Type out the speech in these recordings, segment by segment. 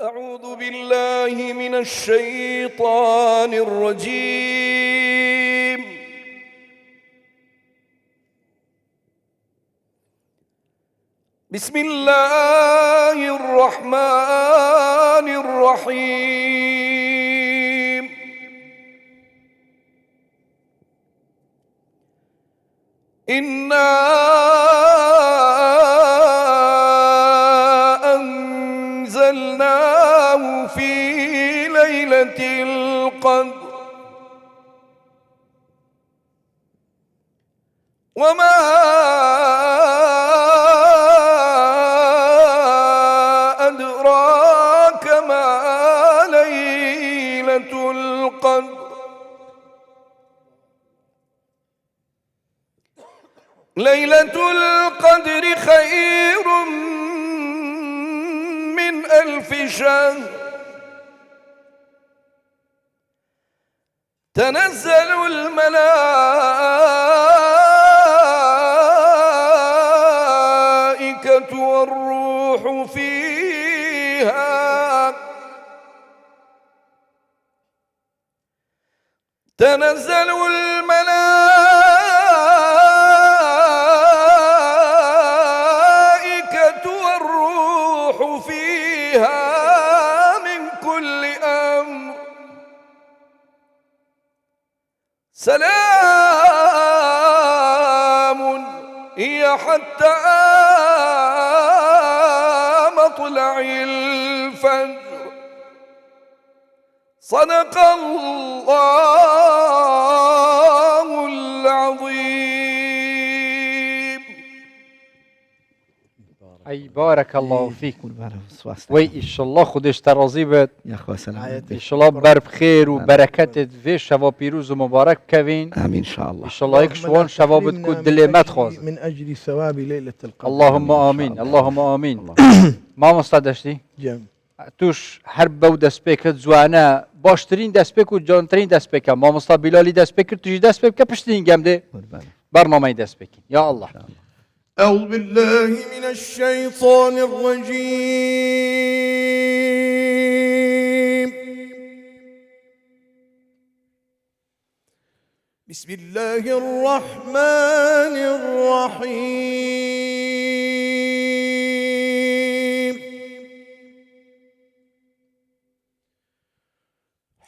أعوذ بالله من الشيطان الرجيم. بسم الله الرحمن الرحيم. إنا أنزلناه في ليلة القدر وما أدراك ما ليلة القدر. ليلة القدر خير من 1000 شهر. تنزل الملائكة والروح فيها. تنزل الملائكة والروح فيها من كل أمر. سلام هي حتى مطلع الفجر. صدق الله العظيم. ای بارک الله فیک. وی ایشالله خودش ترازی بد. ایشالله بر بخیر و برکتت وی شوا پیروز و مبارک بکوین. آمین انشاءالله. ایشالله یک شوان شوا بد که دل مت خواست. من اجل ثواب ليلة القدر. اللهم آمین. اللهم آمین. ما مستدشتی؟ جم. توش هر بو دست بکرد زوانه باشترین دست بک و جانترین دست بک. ما مستبیلالی دست بکرد توش دست بک پشتین گمده. برنامه دست بکین. یا الله. أعوذ بالله من الشيطان الرجيم. بسم الله الرحمن الرحيم.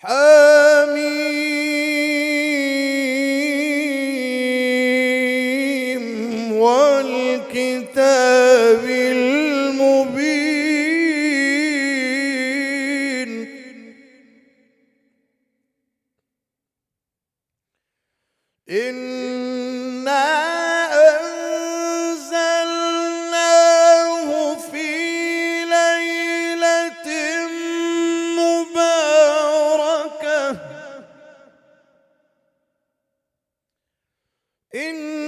حميم والكتاب المبين. إنا أنزلناه في ليلة مباركة. إنا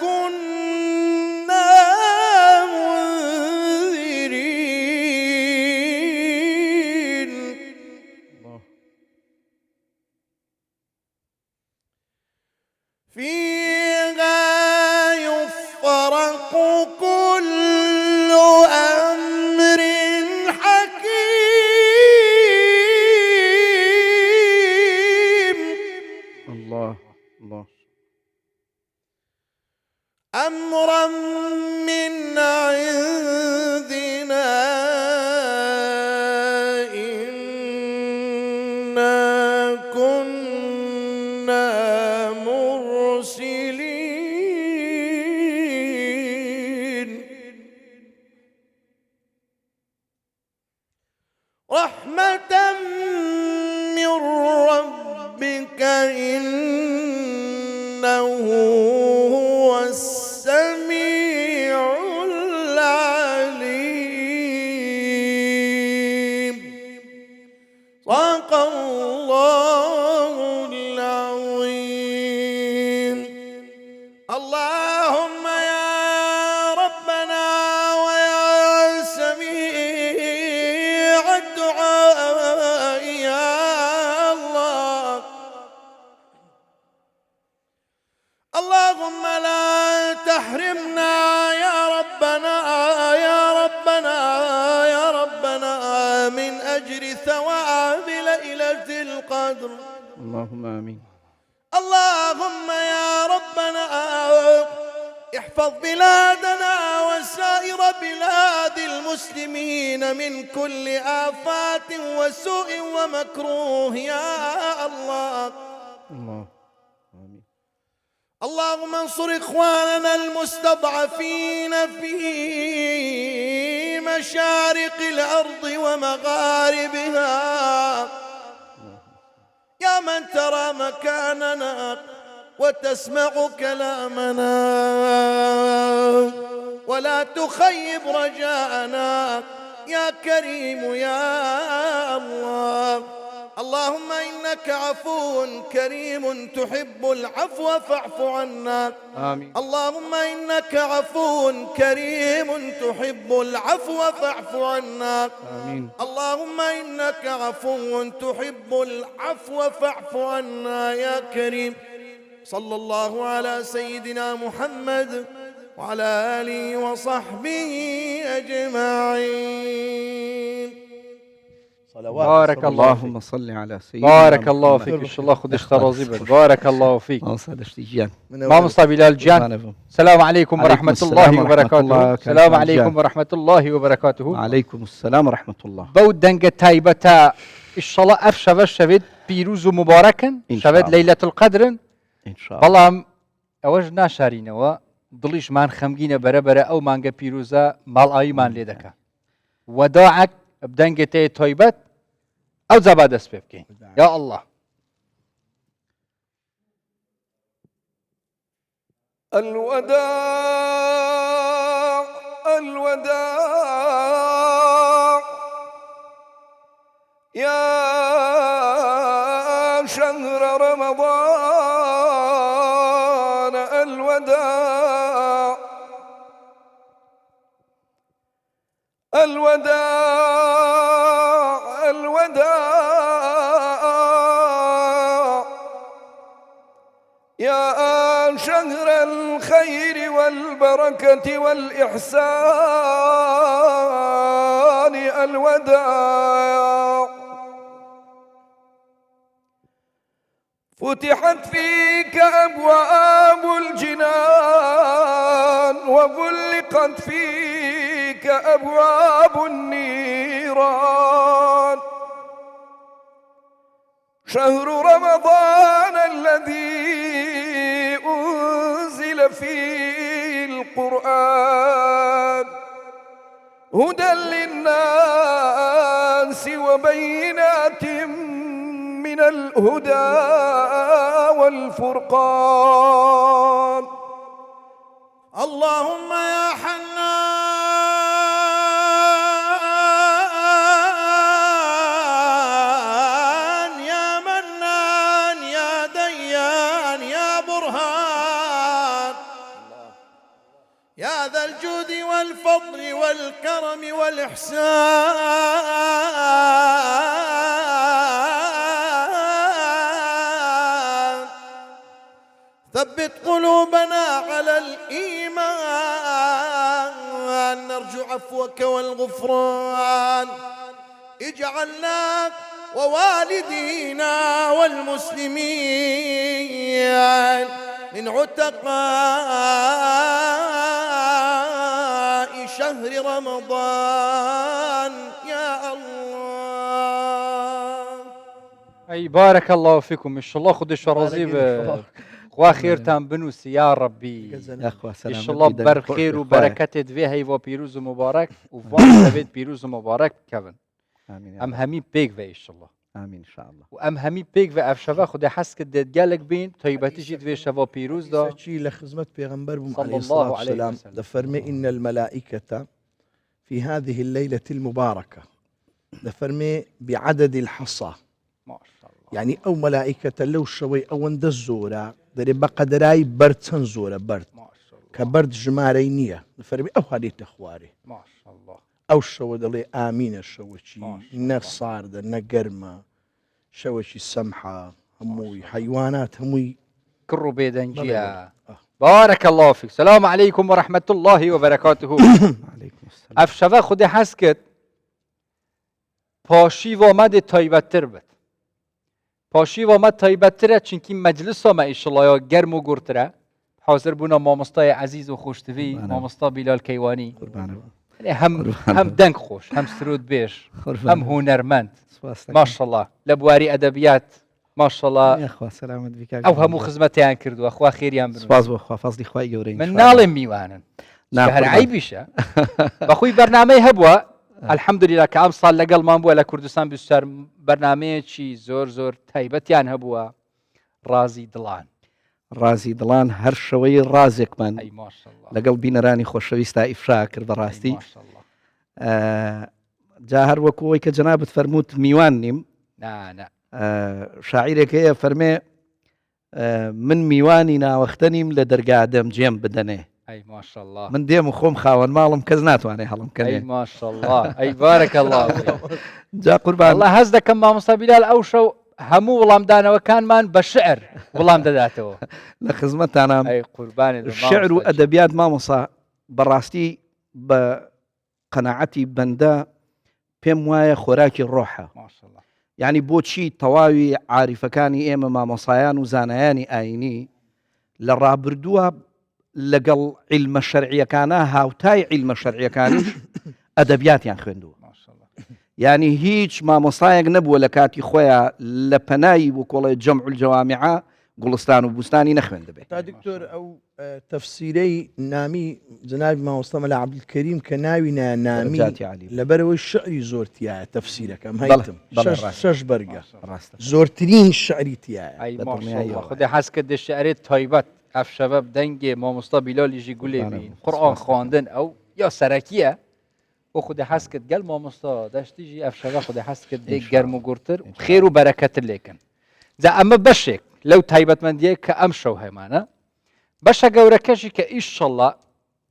كنا منذرين. فيها يفرق كل أمر حكيم. الله الله. أمرا من عندنا إنا كنا مرسلين. رحمة من ربك إنه هو السميع العليم. صدق الله العظيم. اللهم يا ربنا ويا سميع الدعاء يا الله. اللهم لا تحرمنا يا ربنا يا رب القدر. اللهم آمين. اللهم يا ربنا احفظ بلادنا وسائر بلاد المسلمين من كل آفات وسوء ومكروه يا الله. الله آمين. اللهم انصر إخواننا المستضعفين في مشارق الأرض ومغاربها، يا من ترى مكاننا وتسمع كلامنا ولا تخيب رجاءنا يا كريم يا الله. اللهم إنك عفو كريم تحب العفو فاعف عنا. آمين. اللهم إنك عفو كريم تحب العفو فاعف عنا. آمين. اللهم إنك عفو تحب العفو فاعف عنا يا كريم. صلى الله على سيدنا محمد وعلى آله وصحبه أجمعين. بارك الله فيك. اللهم صل على سيدنا بارك الله محمد. فيك. إن شاء الله خدش ترازي بك. بارك الله فيك. صدشتيجان. ما مصطفى بلال جان. السلام عليكم ورحمة الله وبركاته. السلام عليكم ورحمة الله وبركاته. وعليكم السلام ورحمة الله. بود دنگ تایبتا إن شاء الله أف شبد بيروز مباركا إن شاء شبد الله. ليلة القدر إن شاء الله. بەڵام ئەوەش ناشارینەوە دڵیشمان خەمگینە بەرەبەرە ئەو مانگە پیرۆزە ماڵئاویمان لێ دەکات وەداعەک بدەنگێ تێ تایبەت ئەو جا با دەست پێ بکەین یا الله. الوداع الوداع يا شهر رمضان الوداع الوداع الوداع يا شهر الخير والبركة والإحسان الوداع فتحت فيك أبواب الجنان وغلقت فيك أبواب النيران. شهر رمضان الذي أنزل فيه القرآن هدى للناس وبينات من الهدى والفرقان. اللهم يا حنان يا منان يا ديان يا برهان يا ذا الجود والفضل والكرم والإحسان ثبت قلوبنا على الإيمان نرجو عفوك والغفران. اجعلنا ووالدينا والمسلمين من عتقاء شهر رمضان يا الله. أي بارك الله فيكم. إن شاء الله خدش رازي خوا خيرتان بنوس يا ربي. يا أخوة سلام. إن شاء الله بر خير وبركة فيها هيفا بيروز مبارك وفان سبيت بيروز مبارك كفن. آمين. أم همي بيك في إن شاء الله. آمين إن شاء الله. وأم همي بيك في أفشفا خد حس كده جالك بين طيبتي جيت في شفا بيروز دا شيء لخدمة پیغمبر صلى عليه الله الصلاة عليه والسلام وسلم. دفرمي إن الملائكة في هذه الليلة المباركة دفرمي بعدد الحصى ما شاء الله. يعني أو ملائكة لو شوي أو اند الزورة دري بقدراي برد سنزورة برد ما شاء الله. كبرد جمارينية دفرمي أو هذه تخواري ما شاء الله. أو شو دلي آمين الشو شي ما شاء الناس صار ده نقرمة شو شي السمحة هموي حيوانات هموي كرو بيدنجيا. آه. بارك الله فيك. السلام عليكم ورحمة الله وبركاته. عليكم السلام. أفشفا خد حس كد پاشی و آمد تایبت تر بد پاشیوەمە تایبەتترە چونکی مەجلسۆمە ئیشڵایە گەرم و گورترە حاضر بوونە مامۆستای عەزیز و خۆشتوی مامۆستا بیلال کەیوانی هەم دەنگ خۆش هەم سرود بێژ هەم هونەرمەند ماشەڵڵا لە بواری ئەدەبیات ماشەڵڵا ئەو هەموو خزمەتیان کردووە خوا خێریان سپاس بۆ خوا فەزلی خوای گەورەی من ناڵێم میوانن هەر عیبیشە بەخۆی بەرنامەی هەبووە الحەمدولیلا کە ئەم ساڵ لەگەڵمان بووە لە کوردستان 24 بەرنمەیەکی زۆر تایبەتیان هەبووە ڕازی دڵان ڕازی دڵان هەر شەوەی ڕازێکمان لەگەڵ بینەرانی خۆشەویستا ئیفشا کرد بەڕاستی جا هەر وەکوەوەی کە جەنابەت فەرمووت میوان نیم شاعیرێک هەیە فەرمێ من میوانی ناوەختە نیم لە دەرگا دەمجێم بدەنێ من دێم و خۆم خاوەن ماڵم کەس ناتوانێ هەڵم کردێ ماشەڵڵا ئەی بارەکەڵڵا جا قوربان الله هەز دەکەم مامۆستا بیلال ئەو شەو هەموو وەڵامدانەوەکانمان بە شعر وەڵام دەداتەوە لە خزمەتتانە شعر و ئەدەبیات مامۆسا بەڕاستی بە قەناعەتی بەندە پێم وایە خۆراکی ڕۆحە یعنی بۆچی تەواوی عاریفەکانی ئێمە مامۆسایان و زانایانی ئاینی لە ڕابردووە لەگەڵ عیلمە شەرعیەکانە هاوتای عیلمە شەرعیەکانیش ئەدەبیاتیان خوێندووە یعنی هیچ مامۆستایەک نەبووە لە کاتی خۆیان لە پەنایی بۆ کۆڵی جەمع الجەوامع گوڵستان و بوستانی نەخوێن دەبێت تا دکتۆر ئەو تەفسیرەی نامی جنابی مامۆستا مەلا عەبدولکەریم کە ناوی نامی لەبەرەوەی شعری زۆرتیایە تەفسیرەکەم هەیتم 6 بەرگە زۆرترین شعری تایە خودی حەز کرد شعرێت تایبەت ئەف شەبە دەنگێ مامۆستا بیلالیژی گولێ بین قورئان خواندن ئەو یا سەرەکیە بۆ خودی حەز کرد گەل مامۆستا دەشتیژی ئەف شەبە خودی حەز کرد دێک گەرم و گورتر خێر و بەرەکەتر لێکن جا ئەمە بەشێک لەو تایبەتمەندیە کە ئەم شەو هەمانە بەشە گەورەکەشی کە ئیشەڵڵا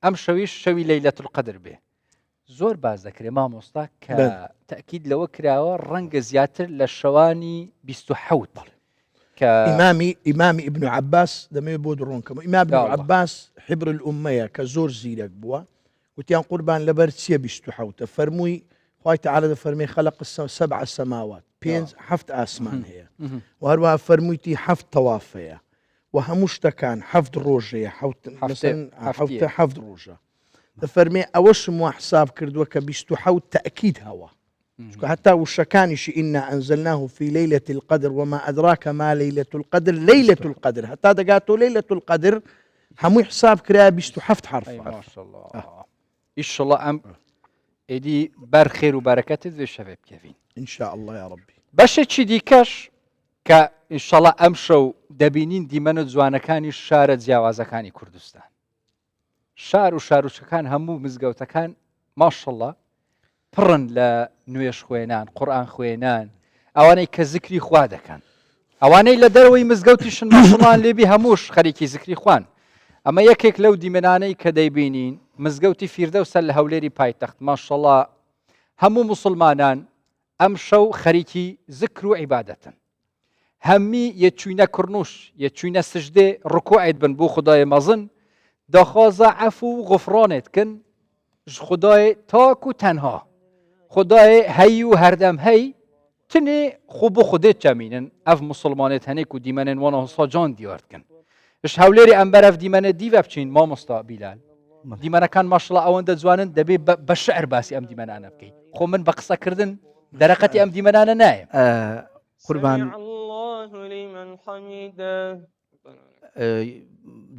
ئەم شەویش شەوی لەیلەتول قەدر بێ زۆر باز دەکرێت مامۆستا کە تەکید لەوە کراوە ڕەنگە زیاتر لە شەوانی 27 ئیمامی ئیبن عەباس دەمەوێت بۆ دڕۆنکەم ئیمام ئیبن عەباس حبر الئومەیە کە زۆر زیرەک بووە وتیان قوربان لەبەر چییە 27 فەرمووی خوای تەعالی دەفەرمێ خەلق سەبع سەماوات 7 ئاسمان هەیە و هەروەها فەرموویتی 7 تەوافەیە و هەموو شتەکان 7 ڕۆژەیە 7 ڕۆژە دەفەرمێ ئەوەشم وا حساب کردووە کە 27 تەئکید هەوە حتى وشكانش إنا أنزلناه في ليلة القدر وما أدراك ما ليلة القدر ليلة القدر حتى دقاتو ليلة القدر همو حساب كرا بيشتو حفت حرف ما شاء الله إن شاء الله أم إدي بار خير وبركات ذي الشباب كيفين إن شاء الله يا ربي باش تشي ديكاش كا إن شاء الله أمشو دبينين ديمانو زوانكاني الشارع زياوازكاني كردستان شار وشكان همو مزقوتكان ما شاء الله پڕن لە نوێش خوێنان قورئان خوێنان ئەوانەی کە زیکری خوا دەکەن ئەوانەی لە دەرەوەی مزگەوتیشن ماشڵان لێبی هەمووش خەریکی زیکری خوان ئەمە یەکێک لەو دیمەنانەی کە دەیبینین مزگەوتی فیردەوسە لە هەولێری پایتەخت ماشەڵڵا هەموو موسڵمانان ئەم شەو خەریکی زیکر و عیبادەتن هەممی یەکچوینە کڕنوش یەکچوینە سژدێ ڕکوعیت بن بۆ خودای مەزن دەخوازە عەفو و غفرانێت کن خدای تاک و تەنها خدای هەی و هەردەم هەی تنێ خۆ بۆ خودێت جەمینن ئەف مسلمانێت هەنێک و دیمەنێن وانە ساجان دیاردکن اش هەولێری ئەمبەر ئەف دیمەنە دیڤە بچین مامۆستا بیلال دیمەنەکان ماشڵڵا ئەوەندە جوانن دەبێ بە شعر باسی ئەم دیمەنانە بکەین خۆ من بە قسەکردن دەرەقەتی ئەم دیمەنانە نایە قوربان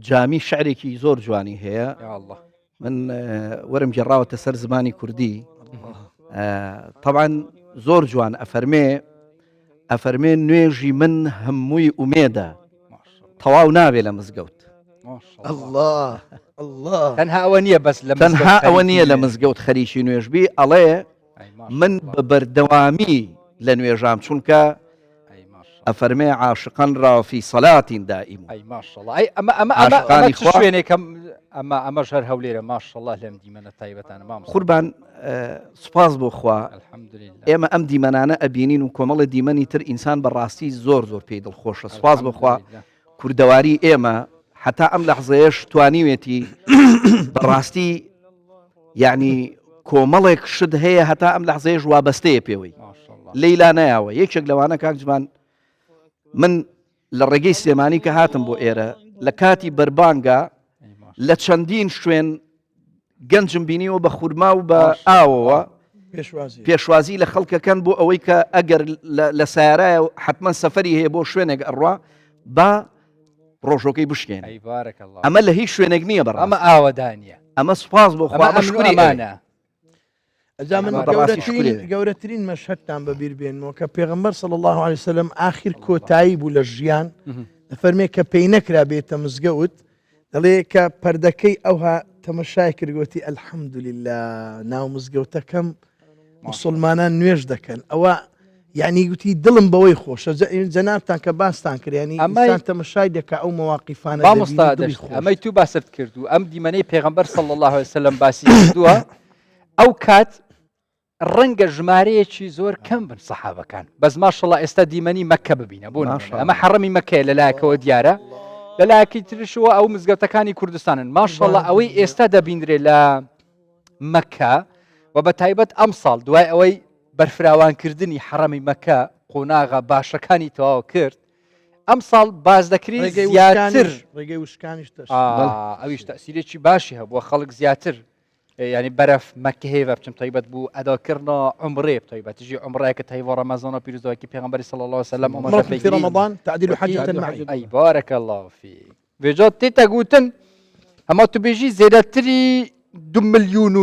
جامی شعرێکی زۆر جوانی هەیە من وەرم گەڕاوەتە سەر زمانی کوردی طبعا زۆر جوان ئەفەرمێ نوێژی من هەمووی ئومێدە تەواو نابێ لە مزگەوت الله تەنها ئەوە نییە بەس تەنها ئەوە نییە لە مزگەوت خەریکی نوێژبی ئەڵێ من بە بەردەوامی لە نوێژام چونکە ئەفەرمێ عاشقان ڕافی سەلاتین دائیم ئەمە شوێنێکم ئەمە ژەر هەولێرە ماشەڵڵا لەم دیمەنە تایبەتانە مام قوربان سوپاس بۆ خوا ئێمە ئەم دیمەنانە ئەبینین و کۆمەڵە دیمەنی تر ئینسان بەڕاستی زۆر پێی دڵخۆشە سوپاس بخوا کوردەواری ئێمە حتا ئەم لەحزەیەش توانیوێتی بەڕاستی یعنی کۆمەڵێک شت هەیە هەتا ئەم لەحزەیەش وابەستەیە پێوەی لەیلا نایاوە یەکێک لەوانە کاکجمان من لە ڕێگەی سلێمانی کە هاتم بۆ ئێرە لە کاتی بەربانگە لە چەندین شوێن گەنجم بینیەوە بە خورما و بە ئاوەوە پێشوازی لە خەڵکەکەن بۆ ئەوەی کە ئەگەر لە سیارایە حتمما سەفەری هەیە بۆ شوێنێک ئەڕوا با ڕۆژۆکەی بشکێن ئەمە لە هیچ شوێنێک نییە بەڕ ئەمە ئاوەدانە ئەمە سوپاس بۆ خوامانە ئەجا من گەورەترین مەشهەدتان بەبیر بێنەوە کە پێغەمبەر صلی الله عليه وسلم آخر کۆتایی بوو لە ژیان دەفەرمێ کە پێی نەکرا بێتە مزگەوت دەڵێ کە پەردەکەی ئەوها تەمەشای کردگوتی ئەلحەمدولله ناو مزگەوتەکەم مسلمانان نوێژ دەکەن ئەوە یعنی گوتی دڵم بەوەی خۆشە جەنابتان کە باستان کردیانی ئەمە تەمەشای دەکە ئەو مواقیفانە ئەمەی تو باسرد کردو ئەم دیمەنەی پێغەمبەر صلی الله عليه وسلم باسی کردووە ئەو کات ڕەنگە ژمارەیەکی زۆر کەم بن سەحابەکان بەس ماشەڵڵا ئێستا دیمەنی مەککە ببینە بۆ ئەمە حەڕەمی مەکەیە لەلایەکەوە دیارە لەلایەکی ترشەوە ئەو مزگەوتەکانی کوردستانن ماشەڵڵا ئەوەی ئێستا دەبیندرێ لە مەککە و بە تایبەت ئەم ساڵ دوای ئەوەی بەرفراوانکردنی حەڕەمی مەککە قۆناغا باشەکانی تەواو کرد ئەم ساڵ باز دەکرێت زیاتر ڕێگەی وشکانیش ئەویش تەسیرێکی باشی هەبووە خەڵک زیاتر ینی بەرەف مەکە هەیە بچم تایبەت بوو ئەداکردنەوە عمرێ تایبەتیژی عمرەیەکە تایبەت ڕەمەزانەوە پیرۆزەوەکی پێغەمبەری صلی الله عليه وسلم في رمضان تعديل حجة معي أي بارك الله فيك بجد تيتا قوتن أما تبيجي زيادتري 2.5 مليون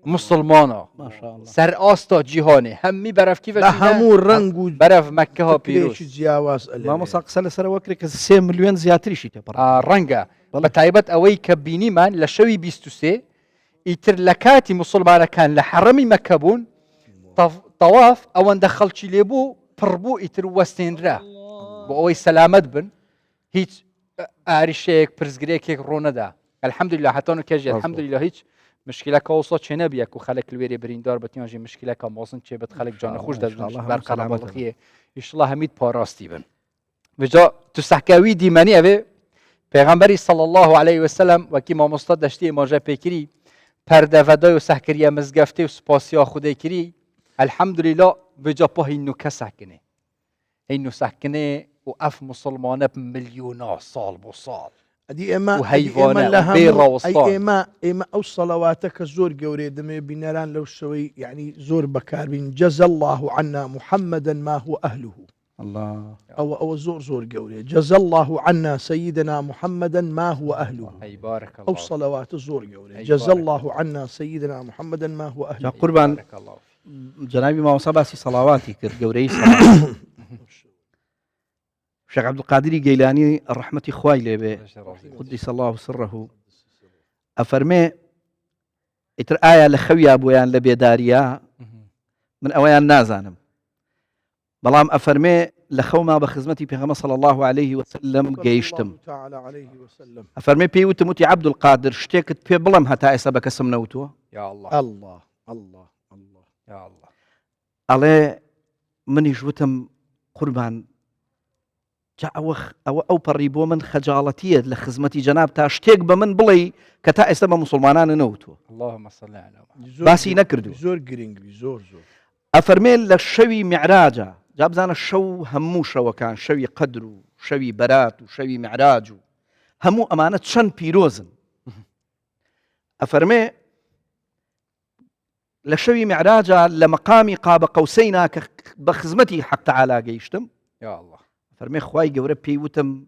مسلمانة ما شاء الله سر آستا جهاني همي برف كيف همو رنگ برف مكة ها بيروز جیاواز ما مساق سر وكري ك 3 مليون زياتري شي تبر رنگا بتايبت أوي كبيني من لشوي 23 يتر لكاتي مسلمان كان لحرمي مكة بون طواف أو أن دخل شي ليبو بربو يتر وستين را بأوي سلامت بن هيج عريشك برزقريك رونا دا الحمد لله حتى أنا كاجي الحمد لله هيج مشكلة كوصل شنا بيك وخلك الويري بريندار بتيجي مشكلة كموصن شيء بتخلك جان خوش ده برقرار ملخية إن شاء الله هميد باراستي بن بجا تسحكاوي دي ماني أبي پیغمبری صلی الله علیه و سلم و کی ما مستد داشتی ماجا پیکری پرده ودای و سحکریه مزگفته و سپاسیا خدای کری الحمدلله بجا پا اینو کسکنه اینو سکنه و اف مسلمانه بمليونا سال بو سال ادي اما وهيفانه وبيرا وسطان اما او صلواتك زور قوري دمي بنران لو شوي يعني زور بكار بين جزا الله عنا محمدا ما هو اهله الله او زور قوري جزا الله عنا سيدنا محمدا ما هو اهله اي بارك الله او صلوات زور قوري جزا الله عنا سيدنا محمدا ما هو اهله قربان جنابي ما وصباسي صلواتي كر قوري صلوات شيخ عبد القادر الجيلاني الرحمة إخوائي لبي قدس الله سره أفرمي إتر آية لخوي أبويان لبي داريا من أويان نازانم بلام أفرمي لخو ما بخزمتي بيغمى صلى الله عليه وسلم جيشتم أفرمي بيوتموتي عبد القادر شتيكت بي بلم هتا إسابك سمنوتو يا الله الله الله الله يا الله علي مني جوتم قربان ئەو پەڕی بۆ من خەجاڵەتیە لە خزمەتی جەناب تا شتێک بە من بڵێ کە تا ئێستا بە مسلمانانە نەوتووە اللهم صل على باسی نەکردو زۆر گرنگی زۆر ئەفەرمێن لە شەوی میعراجە جا بزانە شەو هەموو شەوەکان شەوی قەدر و شەوی بەرات و شەوی میعراج و هەموو ئەمانە چەند پیرۆزن ئەفەرمێ لە شەوی میعراجە لە مەقامی قاب قەوسەینا کە بە خزمەتی حەق تەعالا گەیشتم يا الله فرمي خواي جورا بيوتم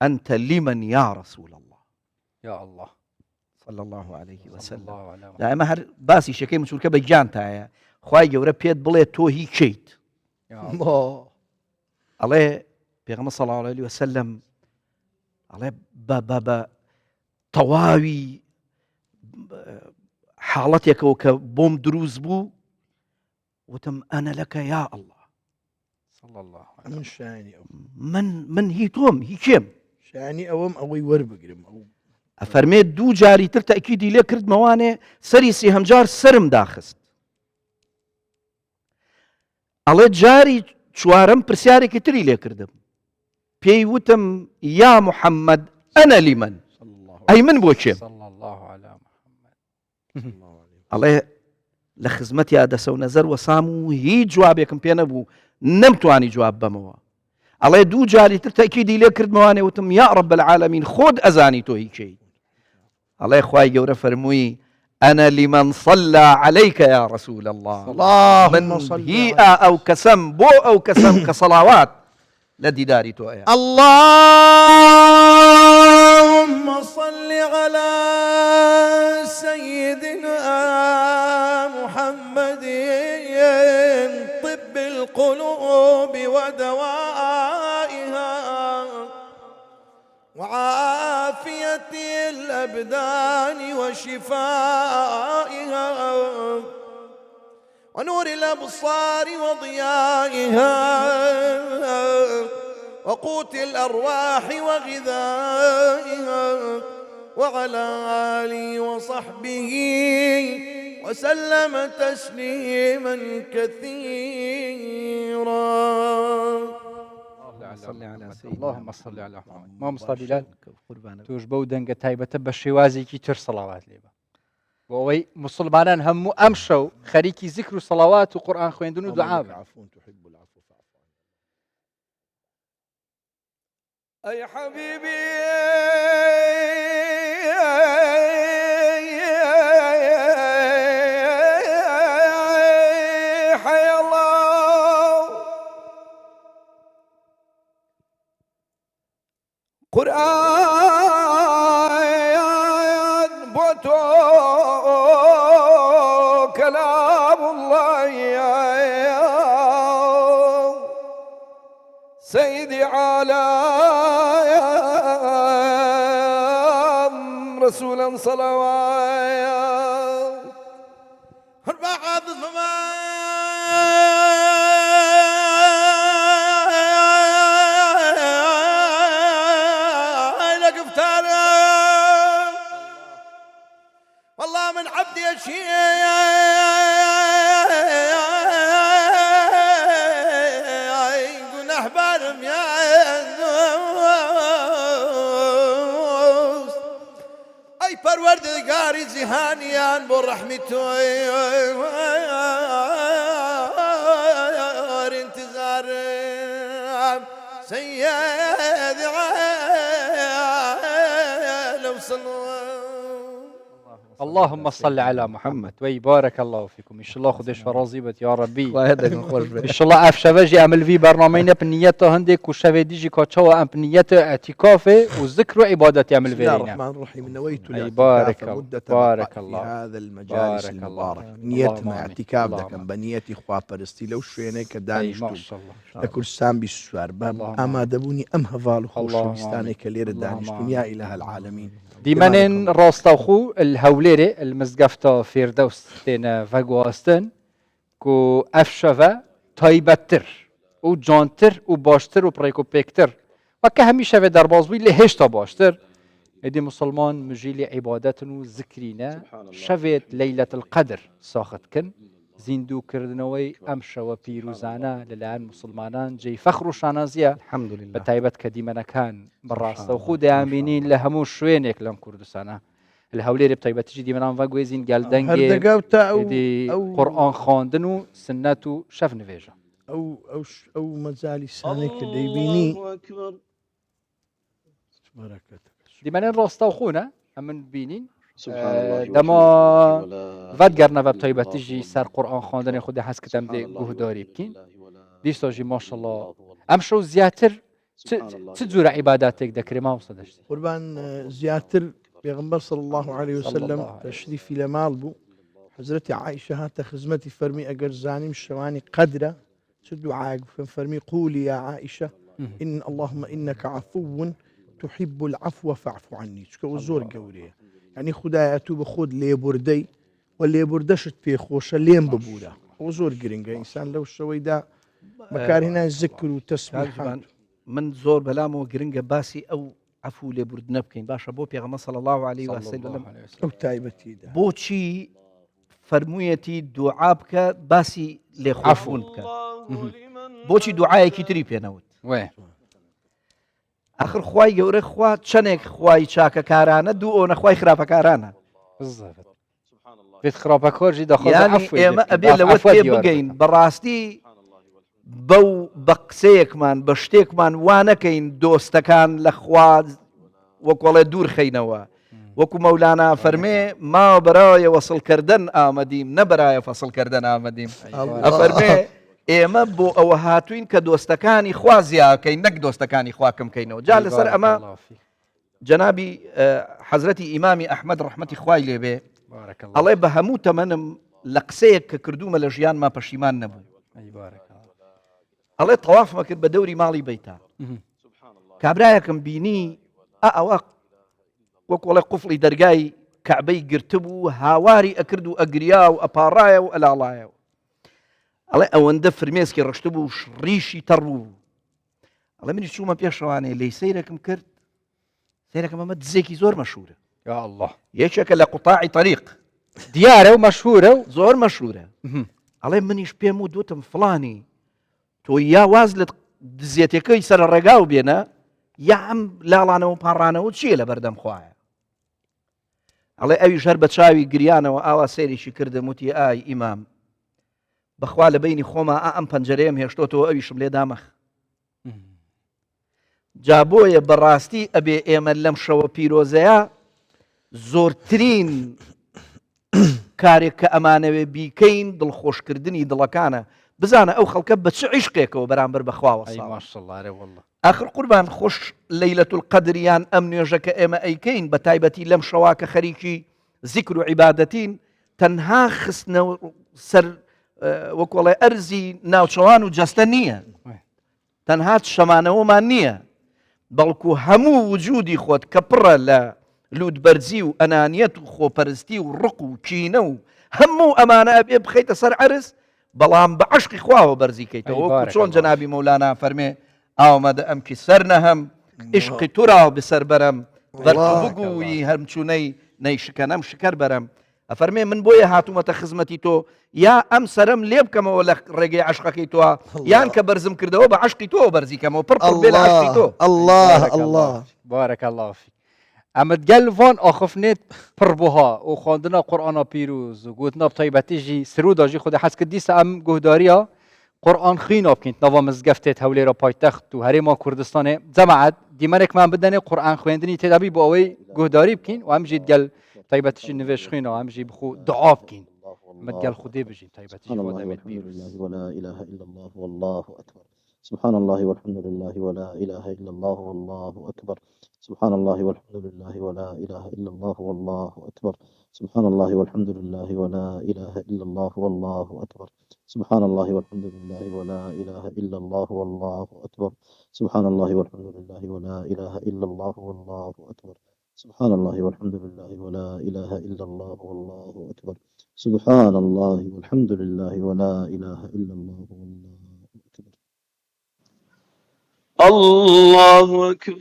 أنت لمن يا رسول الله يا الله صلى الله عليه وسلم الله لا ما هر باسي شكي مسؤول كبجان تاعي خواي جورا بيت بلي تو هي شيت يا الله عليه بيغمى صلى الله عليه وسلم عليه با طواوي حالتك وكبوم دروز بو وتم أنا لك يا الله صلى الله عليه من شاني أو من هي توم هي كم شاني أوم أوي وربقرم أو أفرميت دو جاري تر تأكيدي لي كرد مواني سريسي همجار سرم داخست الله جاري شوارم برسياري كتري لي كردم بيوتم يا محمد أنا لمن أي من بوشم صلى الله على محمد الله لخزمتي هذا سو نظر وسامو هي جوابكم بينبو نمتواني جواب بموا ئەڵێ دوو جاری تر تەکیدی لێ کردمەوانێ وتم یا رب العالمین خۆت ئەزانی تۆ هیچی ئەڵێ خوای گەورە فەرمووی أنا لمن صلى عليك يا رسول الله اللهم صل هي أو كسم بو أو كسم كصلوات لديداري تو اللهم صل على سيدنا محمد طب القلوب ودوائها وعافية الأبدان وشفائها ونور الأبصار وضيائها وقوت الأرواح وغذائها وعلى آله وصحبه وسلم تسليما كثيرا. اللهم صل على محمد. مام صلى توش بو دنگە تایبەتە بە شێوازێکی تر سەڵاوات لێبە بۆ ئەوەی مسلمانان هەموو ئەم شەو خەریکی زیکر و سەڵاوات و قورئان خوێندن و دوعا بن. أي حبيبي حي الله قرآن بوتو كلام الله سيدي عالم رسولا صلوات بعض زمان قفتار والله من عبدي شيء پروردگاری جهانیان بو رحمتو انتظار سید لو صلوا. اللهم صل على محمد ويبارك الله فيكم ان شاء الله خدش فرازيبت يا ربي ان شاء الله اف شباجي عمل في برنامجنا بنيته هندك وشبه ديجي كاتشوا ام بنيته اعتكافه وذكر وعبادات يعمل بسم الله فينا. الرحمن الرحيم. نويت بارك مدة بارك في الله هذا المجالس المبارك نيتنا اعتكاف دكم بنيتي خوا برستي لو شوينه كدانشتو ما شاء الله لكرسان بالسوار اما دبوني ام هفال خوشويستاني كلير دانشتو يا اله العالمين. دیمەنێن ڕاستەوخو الهەولێرێ المزگەفتە فێردەوس تێنە ڤەگواستن و ئەف شەڤە تایبەتتر و جوانتر و باشتر و پڕێک و پێکتر وەکە هەمی شەوێ دەربازبووی لێ هێشتا باشتر ئێدی مسلمان مژی لێ عیبادەتن و زکرینە شەوێت لەیلەت القەدر ساختکن زیندووکردنەوەی ئەم شەوە پیرۆزانە لەلایەن مسلمانان جێی فەخر و شانازیە بە تایبەت کە دیمەنەکان بەڕاستەوخو دەیانبینین لە هەموو شوێنێک لەم کوردستانە لە هەولێرێ بتایبەتیژی دیمەنان ڤەگوێزین گەلدەنگێ قورئان خواندن و سنەت و شەف نوێژە ئەو مەجالیسانەی کە دەیبینی دیمەنێن ڕاستەوخوونە ئەمن بینین دەما ڤەتگەرنەڤە بتایبەتیژی سەر قورئان خواندنی خودی حەز کردم دێ گوهداری بکەین دیسۆژی ماشەڵڵا ئەم شەو زیاتر چ جۆرە عیباداتێک دەکرێ مامۆستا دەشتی قوربان زیاتر پێغەمبەر صلی الله عليه وسلم تشریفی لە ماڵ بوو حەزرەتی عایشە هاتە خزمەتی فەرمی ئەگەر زانیم شەوانی قەدرە چ دوعایەک بکەم فەرمی قولی یا عایشە إن اللهم إنك عفو تحب العفو فاعف عني چکە ئەو زۆر گەورەیە يعني خدایە تو بە خۆت لێبوردەی و لێبوردەشت پێخۆشە لێم ببوورە ئەو زۆر گرنگە ئینسان لەو شەوەیدا بەکارهێنان ذکر و تەسبیح. من زۆر بەلامەوە گرنگە باسی ئەو عفو لێبوردنە بکەین باشە بۆ پێغەمبەر صلی الله عليه وسلم ئەو تایبەتیدا بۆچی فەرموویەتی دوعا بکە باسی لێخوافون بکە بۆچی دوعایەکی تری پێنەوت آخر خوای گەورە خوا چەندێک خوای چاکەکارانە دوو ئەو نەخوای خراپەکارانە بێت خراپەکۆژی دەخۆ ئێمە ئەبێ لەوە تێ بگەین بەڕاستی بەو بە قسەیەکمان بە شتێکمان وانەکەین دۆستەکان لە خوا وەکوڵێ دوور خەینەوە وەکو مەولانا فەرمێ ما بەرایە وەسڵکردن ئامەدیم نەبەرایە فەسڵکردن ئامەدیم ئەفەرمێ ئێمە بۆ ئەوە هاتوین کە دۆستەکانی خوا زیاکەین نەک دۆستەکانی خواکەم کەینەوە جا لەسەر ئەمە جەنابی حەزرەتی ئیمامی ئەحمەد ڕەحمەتی خوای لێبێ ئەڵێ بە هەموو تەمەنم لە قسەیەک کە کردومە لە ژیانما پەشیمان نەبوو ئەڵێ تەوافمە کرد بە دەوری ماڵی بەیتا کابرایەکم بینی ئەوە وەکوڵێ قوفڵی دەرگای کەعبەی گرتبوو هاواری ئەکرد و ئەگریا و ئەپاڕایە و ئەلاڵایە ئەڵێ ئەوەندە فرمێسکی ڕشت بوو ڕیشی تەڕوو ئەڵێ منی چوومە پێشەوانێ لی سەیرەکەم کرد سەیرەکەم ئەمە دزێکی زۆر مەشهورە یا الله یەکێکە لە قوتاعی طەریق دیارە و مەشهورە و زۆر مەشهورە ئەڵێ منیش پێم و دوتم فڵانی تۆ یا واز لە دزێتەکەی سەر ڕێگاو بێنە یا ئەم لاڵانەوە و پاڕانەوە چییە لە بەردەم خوایە ئەڵێ ئەویش هەر بە چاوی گریانەوە ئاوا سێریشی کردم وتی ئای ئیمام بەخوا لە بینی خۆما ئەم پەنجەرەیەم هێشتۆتەوە ئەویشم لێ دامەخ جا بۆیە بەڕاستی ئەبێ ئێمە لەم شەوە پیرۆزەیە زۆرترین کارێک کە ئەمانەوێ بیکەین دڵخۆشکردنی دڵەکانە بزانە ئەو خەڵکە بە چ عیشقێکەوە بەرامبەر بەخواوە ئاخر قوربان خۆش لەیلەتول قەدریان ئەم نوێژە کە ئێمە ئەیکەین بە تایبەتی لەم شەوا کە خەریکی زیکر و عیبادەتین تەنها خستنەوە سەر وەکوڵێ ئەرزی ناوچەوان و جەستە نییە تەنها شەمانەوەمان نییە بەڵکو هەموو وجودی خۆت کە پڕە لە لودبەرزی و ئەنانیەت و خۆپەرستی و ڕق و کینە و هەموو ئەمانە ئەبێ بخەیتە سەر عەرز بەڵام بە عەشقی خواوە بەرزیکەیتەوە وەکو چۆن جەنابی مەولانا فەرمێ ئامەدە ئەم کی سەر نەهەم عشقی توراوە بسەر بەرەم بەرتو بگووی هەمچوونەی نەیشکەنەم شکەر بەرەم ئەفەرمێ من بۆیە هاتوومەتە خزمەتی تۆ یا ئەم سەرم لێ بکەمەوە لە ڕێگەی عەشقەکەی تۆ یان کە بەرزم کردەوە بە عەشقی تۆ بەرزیکەمەوە پڕ بێ لە عەشقی تۆ الله بارك الله فيك ئەمە گەل ڤۆن ئاخفنێت پڕ بووها و خواندنا قورئانا پیرۆز و گوتنا بتایبەتیژی سروداژی خودە حەز کرد دیسە ئەم گوهداریە قورئان خوێنا بکەین ناوا مزگەفتێت هەولێرە پایتەخت و هەرێما کوردستانێ جەماعەت دیمەنێکمان بدەنێ قورئان خوێندنی تێدابی بۆ ئەوەی گوهداری بکەین و ئەمژی گەل تایبەتیژی نوێژ خوێنەوە ئەمژی بخۆ دعا بکەین مەتگەل خودێ بژین تایبەتیژی بۆ دەبێت پیرۆز ولا إله إلا الله والله أكبر سبحان الله والحمد لله ولا إله إلا الله والله أكبر سبحان الله والحمد لله ولا إله إلا الله والله أكبر سبحان الله والحمد لله ولا إله إلا الله والله أكبر سبحان الله والحمد لله ولا إله إلا الله والله أكبر سبحان الله والحمد لله ولا إله إلا الله والله أكبر سبحان الله والحمد لله ولا إله إلا الله والله أكبر سبحان الله والحمد لله ولا إله إلا الله والله أكبر الله أكبر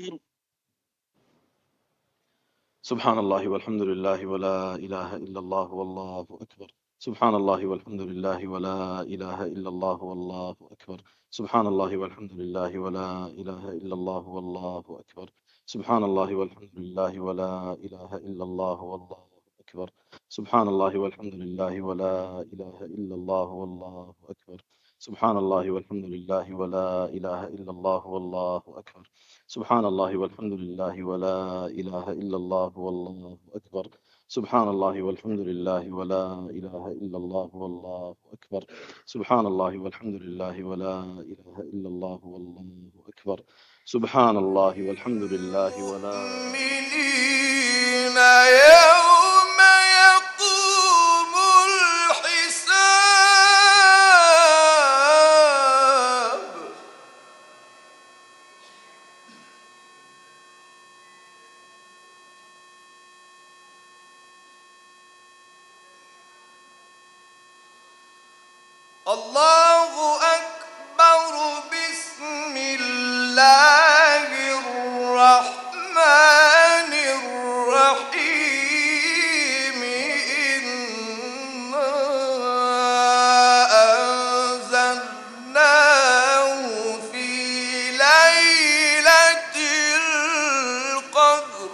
سبحان الله والحمد لله ولا إله إلا الله والله أكبر سبحان الله والحمد لله ولا إله إلا الله والله أكبر سبحان الله والحمد لله ولا إله إلا الله والله أكبر سبحان الله والحمد لله ولا إله إلا الله والله أكبر سبحان الله والحمد لله ولا إله إلا الله والله أكبر سبحان الله والحمد لله ولا إله إلا الله والله أكبر سبحان الله والحمد لله ولا إله إلا الله والله أكبر سبحان الله والحمد لله ولا إله إلا الله والله أكبر سبحان الله والحمد لله ولا إله إلا الله والله أكبر سبحان الله والحمد لله ولا يوم يقوم الحساب الله أكبر بسم الله الرحمن الرحيم إنا أنزلناه في ليلة القدر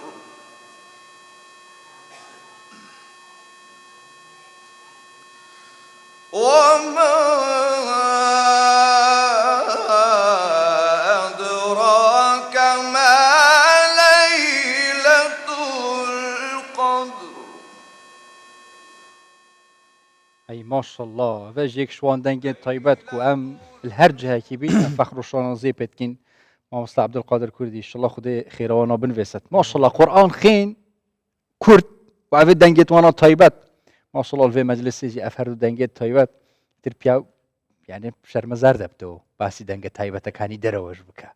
وما أي ما شاء الله فاجيك شوان دنجة طيباتك وأم الهرجة كبير فخر شلون زي بتكين ما مصطفى عبد القادر كردي إن شاء الله خدي خير وانا بنفست ما شاء الله قرآن خين كرد وعفي دنجة وانا طيبات ما شاء الله في مجلس يجي أفرد دنجة طيبات تربيا يعني شرم زرد بتو باسي دنجة طيبتك كاني دروج بك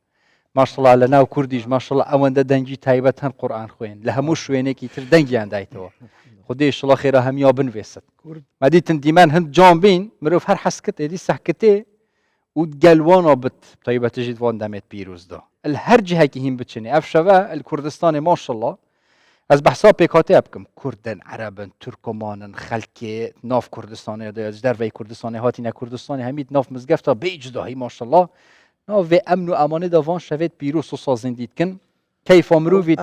ما شاء الله لنا وكرديش ما شاء الله أوان دنجي طيبات هن قرآن خوين لها مش وينك يتر دنجي عندايتوا خدي إن شاء الله خير هم يابن فيست ما دي تنديمان هند جامبين مروف هر حسكت دي سحكتي وتقلوانا طيبة تجد وان دامت بيروز ده الهرج هاكي هم بتشني أفشوا الكردستاني ما شاء الله از بحساب بيكاتي أبكم كردن عربن تركمانن خلكي ناف كردستاني ده جدر في كردستاني هاتينا كردستاني هميد ناف مزقفتا بيجدا هي ما شاء الله ناف في أمن وأمانة ده وان شفت بيروز وصازين ديد كن كيف مروفي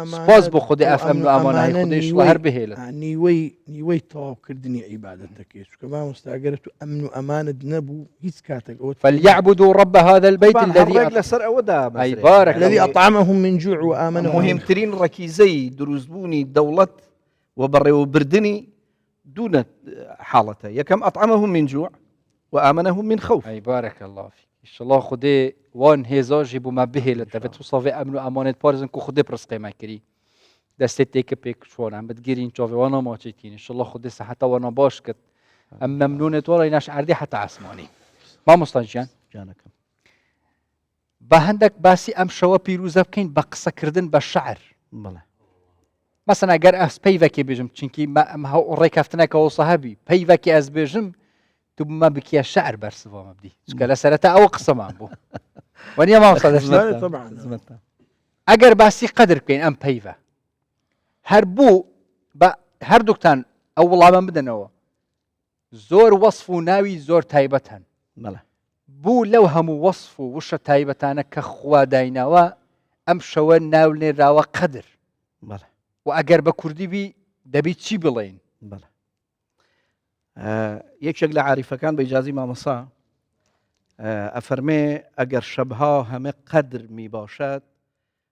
سباز بخدي أف أمن وأمانة هي خديش وهر بهيلت نيوي طواب كردني عبادتك يسوع كما مستأجرت أمن وأمانة نبو هيتكاتك فليعبدوا رب هذا البيت الذي سر أودا أي بارك الذي أطعمهم من جوع وآمنهم مهم ترين ركيزي دروزبوني دولة وبر وبردني دون حالته يكم أطعمهم من جوع وآمنهم من خوف. أي بارك الله فيك إن شاء الله خدي وان هزا جيبوا ما به للتفت وصافي أمن وأمانة بارزن كو خدي برسقي ما كري دستيك بيك شوان عم بتجيرين شوفي وانا ما تشيكين إن شاء الله خدي حتى وانا باش كت أما ممنونة ولا يناش عردي حتى عسماني ما مستنجان جانكم بهندك باسي أم شوا بيروزا بكين بقصة كردن بالشعر بله مثلا أجر أس بيفكي بيجم تشينكي ما هو ريكافتنا كوصحابي بيفكي أس بيجم ما بكي الشعر برسوا ما بدي سكلا سرتا أو قصة ما بو ونيا ما وصل طبعا أجر باسي قدر بين أم بيفا هربو هر دكتان أول عام بدنا زور وصفو ناوي زور تايبتهن بله بو لو هم وصفو وش تايبتانا كخوا دايناوا أم شوان ناولني راوا قدر بله وأجر بكردي بي دبي تشي بلين بله يك شغلة عارفة كان بإجازة ما مصا أفرمي أجر شبها هم قدر ميباشات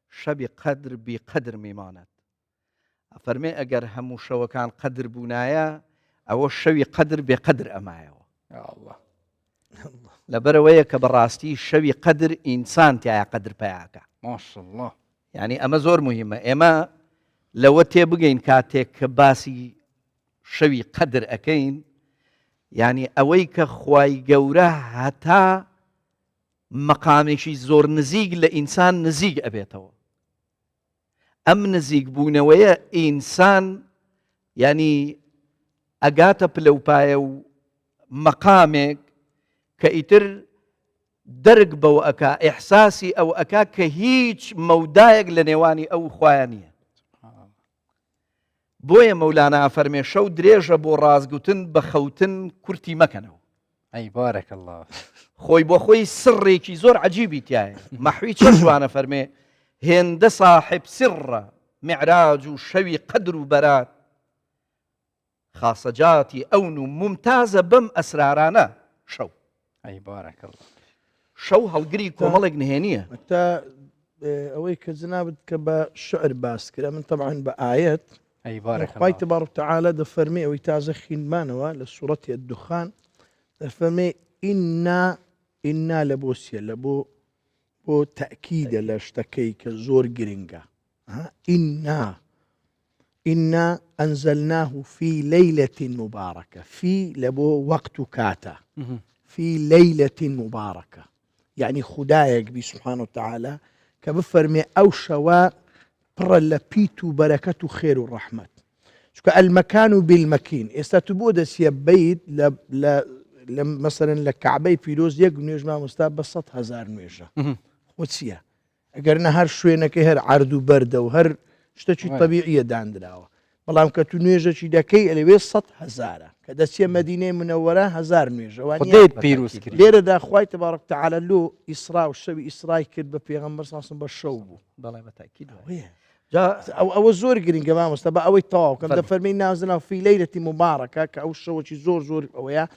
شبي قدر بقدر ميمانت أفرمي أجر هم شو كان قدر بنايا أو الشوي قدر بقدر أمايا يا الله لبروية كبراستي الشوي قدر إنسان تاع قدر بياك ما شاء الله يعني أما زور مهمة أما لو تبغين كاتك باسي شوي قدر أكين يعني أويك خواي جوره هتا مقامشي زور نزيق لإنسان نزيق أبيته أم نزيق بونوية إنسان يعني أجاتا بلوبايو مقامك كإتر درج بو أكا إحساسي أو أكا كهيج مودايق لنواني أو خوانية بويا مولانا فرمي شو دريجة بو رازقوتن بخوتن كرتي مكانو أي بارك الله خوي بو خوي سري كي زور عجيبي تياي محوي شوانا فرمي هند صاحب سر معراج وشوي قدر وبرات خاصة جاتي أونو ممتازة بم أسرارانا شو أي بارك الله شو هالقريكو ملق نهينية حتى أويك زنابت كبشعر باسكرة من طبعا بآيات أي بارك الله الله تبارك وتعالى دفرمي ويتازخين مانوا للسورة الدخان دفرمي إنا لبوسيا لبو تأكيد لاشتكي كزور جرينجا إنا أنزلناه في ليلة مباركة في لبو وقت كاتا في ليلة مباركة يعني خدايك بي سبحانه وتعالى كبفرمي أو شواء برا لبيتو بركة خير والرحمة شكو المكان بالمكين استتبود سيبيت مثلا لكعبي فيروز يق نيجما مستاب بسط 1000 نيجا وتسيا اقرنا هر شوينك هر عرض برد وهر شتشي طبيعية داندراوا والله كتو نيجا شي داكي اللي وسط 1000 كدا سيا مدينة منورة 1000 نيجا خديت بيروس كريم ليرة دا أخوي تبارك تعالى له إسراء والشبي إسراء كرب بيغمبر صلى الله عليه وسلم بالشوبو بالله بالتأكيد جاء أو الزور قرين كمان مستبا أو الطاو كم دفرمين نازلنا في ليلة مباركة كأو الشو شي زور أويا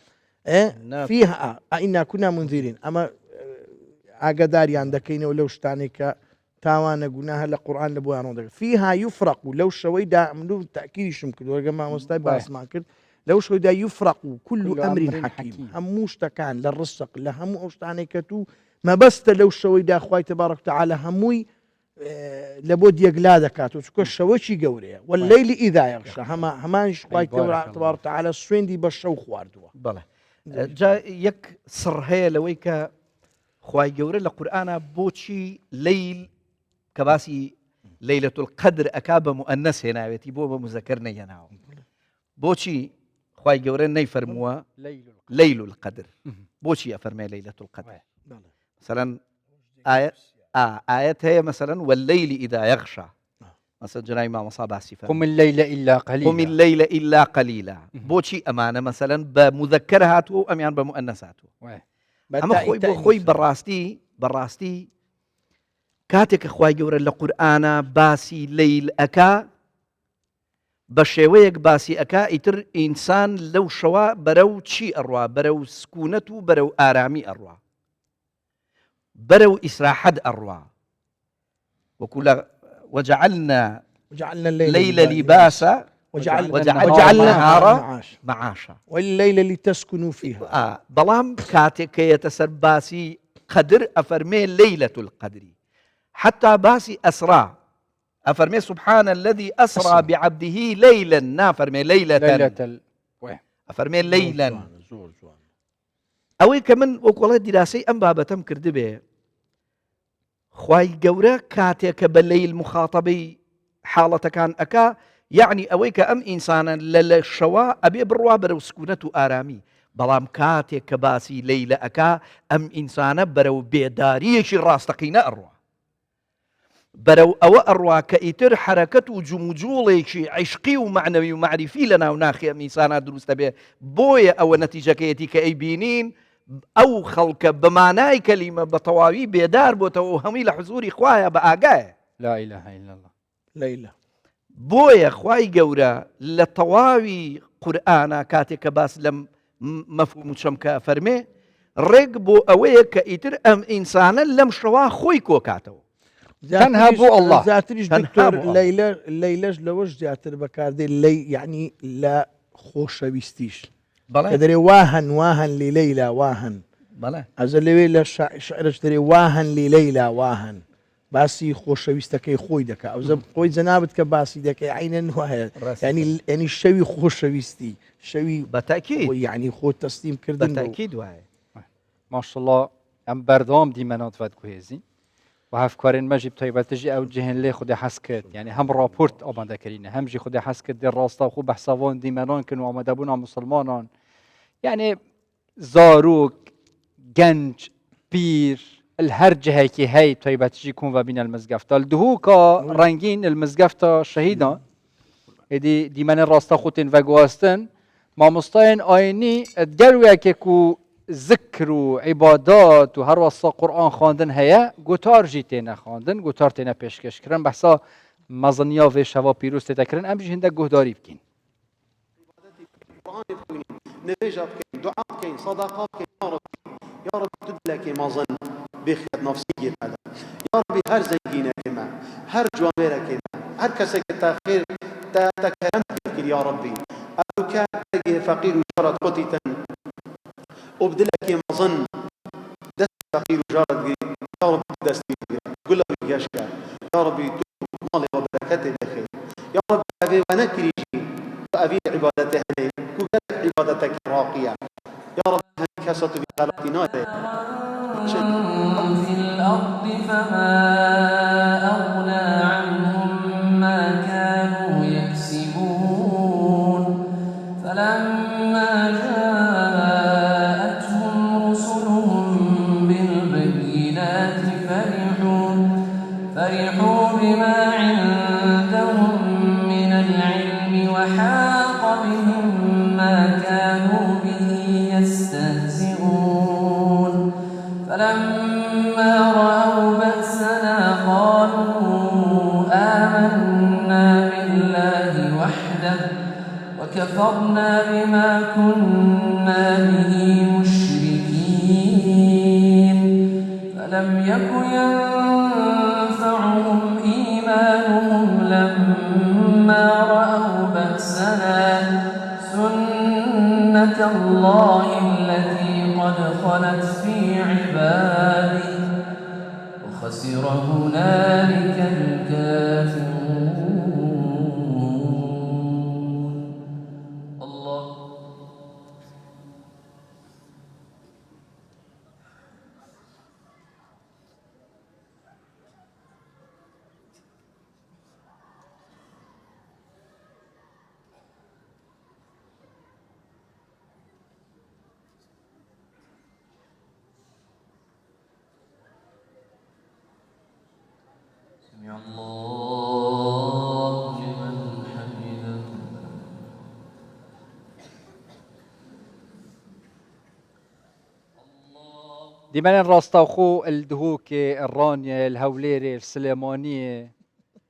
فيها إنا كنا منذرين أما أقدار عندكين ولو شتانك تاوانا قلناها لقرآن لبوان فيها يفرق لو شوي دا عملوا تأكيد شمكد وجماعة مستبا اسمع كد لەو شودا يفرق كل أمر حكيم هموش تكان للرزق لهمو أوشتاني كتو ما بست لو شويدا خواي تبارك وتعالى هموي لابد يقلا دكاتو تكون شوشي قوريه والليل إذا يغشى همانش خواي تبارك وتعالى سويندي بشو خواردوا بلى جا يك سر هي لويك خواي قوري لقرآن بوشي ليل كباسي ليلة القدر أكاب مؤنث هنا يتيبوه مذكرنا هنا بوشي خواي قوري نيفرموا ليل القدر بوشي أفرمي ليلة القدر مثلا آية هي مثلا والليل إذا يغشى مثلا جناي ما مصاب عسيفة قم الليل إلا قليلا قم الليل إلا قليلا بوشي أمانة مثلا بمذكرهاته أم يعني بمؤنثاته أما خوي براستي كاتك خواي جورا لقرآن باسي ليل أكا بشويك باسي أكا إتر إنسان لو شوا برو تشي أروا برو سكونته برو آرامي أروا برو إسراحة أروا وكل وجعلنا الليل لباسا وجعلنا النهار معاشا والليل لتسكنوا فيها بلام كاتك يتسرباسي قدر أفرمي ليلة القدر حتى باسي أسرى أفرمي سبحان الذي أسرى بعبده ليلا نافرمي ليلة أفرمي ليلا أوي كمان وقالت دراسي أم بابتم كردبه خواي قورا كاتك بالليل مخاطبي حالة كان أكا يعني أويك أم إنسانا للشواء أبي بروا برو سكونته آرامي بلام كاتك باسي ليلة أكا أم إنسانا برو بيداريش راستقينا أروا برو أو أروا كإتر حركته جمجوليش عشقي ومعنوي ومعرفي لنا وناخي أم إنسانا دروس تبيه بويا أو نتيجة كيتي كأيبينين أو خلق بمعنى كلمة بطواوي بيدار بوتوهمي لحضور إخوايا بآقاه لا إله إلا الله ليلة بويا خواي قورا لطواوي قرآن كاتك باس لم مفهوم شمكا فرمي رقبو أويك إتر أم إنسانا لم شوا خويكو كاتو تنهبو الله زاتريش دكتور ليلة لوش زاتر بكاردي اللي يعني لا خوش بيستيش كدري واهن لليلى واهن بلا أزلي شعر اشتري واهن لليلى واهن باسي خوش ويستكي خوي دكا أو زب خوي زنابت كباسي دكا عينا وهي يعني الشوي خوش ويستي شوي بالتأكيد يعني خو تسليم كردن بالتأكيد وهي ما شاء الله أم بردوام دي منات فاد كويزي وهفكارين ما جيب طيبة تجي أو جهن لي خدي حسكت يعني هم رابورت أبان ذكرين هم جي خدي حسكت دي الراسطة وخو بحسابون دي منان كانوا عمدابونا مسلمانان يعني زاروك جنج بير الهرجة هيكي هاي طيبة تجي يكون وبين المزقفتة الدهوكا رنجين المزقفتة شهيدة دي من الراسطة خوتين وقواستن ما مستين آيني الدلوية كيكو ذكر وعبادات وهر وصا قرآن خواندن هيا قطار جيتين خواندن قطار تينا پیشکش کرن بحثا مزنيا و شوا پیروز تتکرن ام جهنده گهداری بکن نبيجة بكين دعاء بكين صدقات بكين يا رب تدلك مظن بخيط نفسي هذا يا رب هر زيجينا كما هر جواميرا كما هر كسك تاخير تكرمت بكين يا ربي أو كان فقير وجارة قتيتا وبدلك مظن دست فقير وجارة يا رب دستي قل له يشكى يا ربي مالي وبركاته بخير يا رب أبي ونكري أبي عبادته كذلك عبادتك راقية يا رب كسرت بخلقنا في الأرض فما أغنى عنهم ما كانوا يكسبون فلما جاءتهم رسلهم بالبينات فرحوا بما عندهم من العلم وحاق بهم ما كانوا به يستهزئون فلما رأوا بأسنا قالوا آمنا بالله وحده وكفرنا بما كنا به مشركين فلم يك ينفعهم إيمانهم لما رأوا بأسنا سنة سنة الله التي قد خلت في عباده وخسر هنالك الكافرون. الله سمع الله لمن حمده. دیمەنێن ڕاستەوخۆ ئەلدهۆکێ ئەڕانیە هەولێرێ سلێمانیە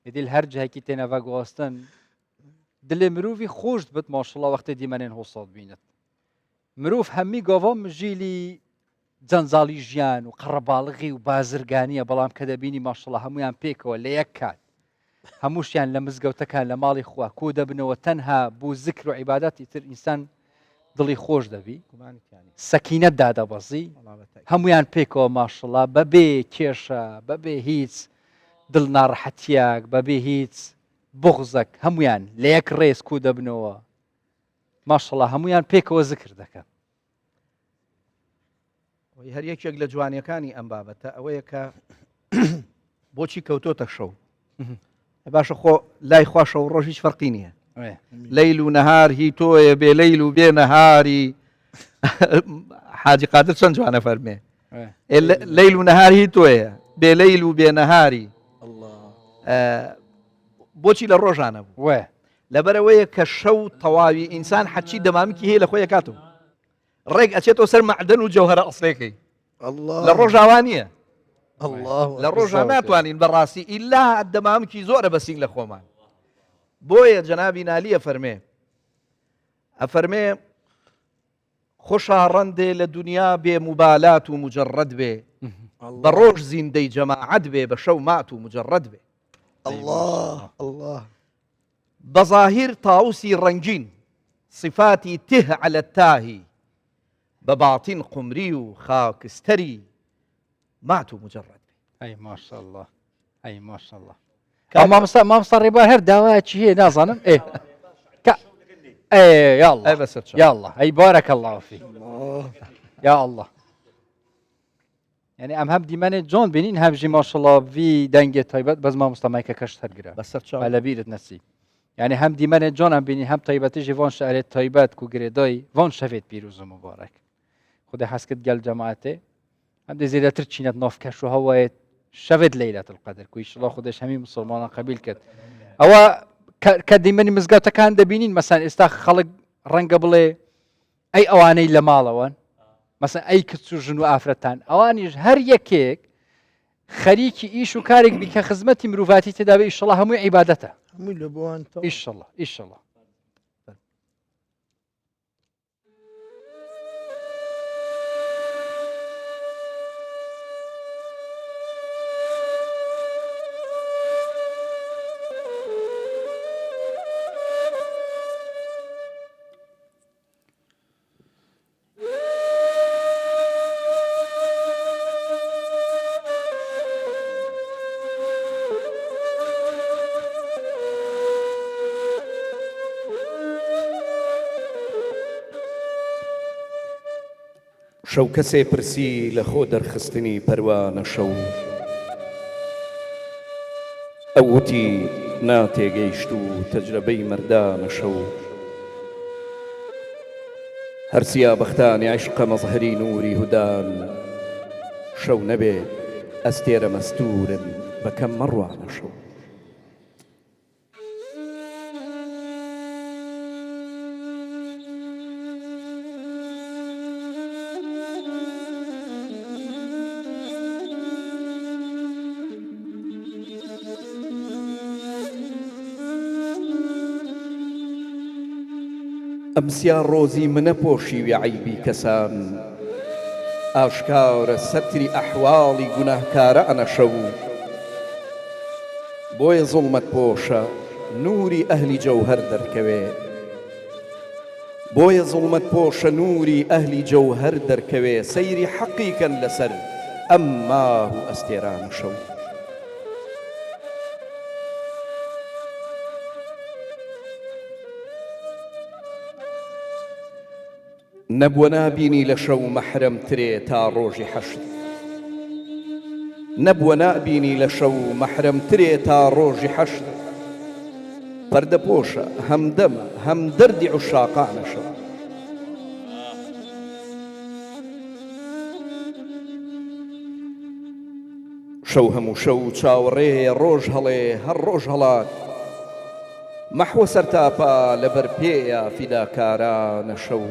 ئیدی هەر جهەکی تێنەڤە گواستن دلێ مرۆڤی خۆش بێت ماشەڵڵا وەختێ دیمەنێن هۆسات بینێت مرۆڤ هەممی گاڤام ژیلی جەنجاڵی ژیان و قەڕەباڵغی و بازرگانیە بەڵام کە دەبینی ماشەڵڵا هەمویان پێکەوە لە یەک کات هەمووشیان لە مزگەوتەکان لە ماڵی خوا کۆ دەبنەوە تەنها بۆ ذکر و عیبادەتی تر ئینسان دڵی خۆش دەبی سەکینەت دادەبەزی هەمویان پێکەوە ماشەڵڵا بەبێ کێشە بەبێ هیچ دڵ ناڕەحەتیەک بەبێ هیچ بغزەک هەمویان لە یەک ڕێز کۆ دەبنەوە ماشەڵڵا هەمویان پێکەوە ذکر دەکەن. هەر یەکێک لە جوانیەکانی ئەم بابەتە ئەوەیە کە بۆچی کەوتۆتە شەو باشە خۆ لای خوا شەو ڕۆژ هیچ فەرقی نییە لەیل و نەهار هی تۆیە بێ لەیل و بێ نەهاری حاجی قادر چەند جوانە فەرمێ لەیل و نەهار هی تۆیە بێ لەیل و بێ نەهاری بۆچی لە ڕۆژانە بوو لەبەرەوەیە کە شەو تەواوی ئینسان حەچی دەمامکی هەیە لە خۆی کاتەوە ڕێک ئەچێتەوە سەر مەعدەن و جەوهەرە ئەسڵێکەی لە ڕۆژاوان نییە لە ڕۆژان ناتوانین بەڕاستی ئیلا دەمامکی زۆرە بەسینگ لە خۆمان بۆیە جەنابی نالی ئەفەرمێ خۆشا ڕەندێ لە دنیا بێ موبالات و مجەڕەد بێ بە ڕۆژ زیندەی جەماعەت بێ بە شەو مات و مجەڕەد بێ الله بەظاهیر تاوسی ڕەنگین صفاتی تህ على التاهی بباطن قمري وخاكستري مات ومجرد. اي ما شاء الله اي ما شاء الله ما مصري بها هر دواء شيء نازنم ايه ايه يا الله اي بس يا الله اي بارك الله فيك يا الله يعني ام هم ديمانه جون بينين هبجي ما شاء الله في دنگه طيبات بس ما مستمعك كشتر جرا بس على بيرت نسي يعني هم ديمانه جون هم بينين هم طيبات جوان شعر طيبات كو گردای وان شفت پیروز مبارک خدا حسكت قال جماعته هم دي زيادة ترچينت نافكش وهو شفت ليلة القدر كو إن شاء الله خداش همي مسلمان قبيل كد أو كديماني مزقاوتا كان دبينين مثلا استاخ خلق رنگ بلي أي أواني لمالوان مثلا أي كتسو جنو آفرتان أواني هر يكيك خريكي إيشو كارك بك خزمتي مروفاتي تدابي إن شاء الله همو عبادته إن شاء الله إن شاء الله شەو کەسێ پرسی لە خۆ دەرخستنی پەروانە شەو ئەو وتی ناتێگەیشت و تەجربەی مەردانە شەو هەرسیا بەختانی عیشقە مەزهەری نووری هودان شەو نەبێ ئەستێرە مەستورن بەکەم مەڕوانە شەو ئەمسیار ڕۆزی منە پۆشیوی عیبی کەسان ئاشکارە سەتری ئەحواڵی گوناهکارە ئەنە شەو بۆیە زوڵمەت پۆشە نووری ئەهلی جەوهەر دەرکەوێ بۆیە زوڵمەت پۆشە نووری ئەهلی جەوهەر دەرکەوێ سەیری حەقیکەن لەسەر ئەم ماه و ئەستێران شەو نەبووە نابینی لە شەو مەحرەمترێ تا ڕۆژی حەشر نەبووە نابینی لە شەو مەحرەمترێ تا ڕۆژی حەشر پەردە پۆشە هەمدەمە هەم دەردی عوشاقانە شەو شەو هەموو شەو چاوەڕێ ڕۆژ هەڵێ هەر ڕۆژ هەڵات مەحوە سەرتاپا لەبەر پێیە فیداکارانە شەو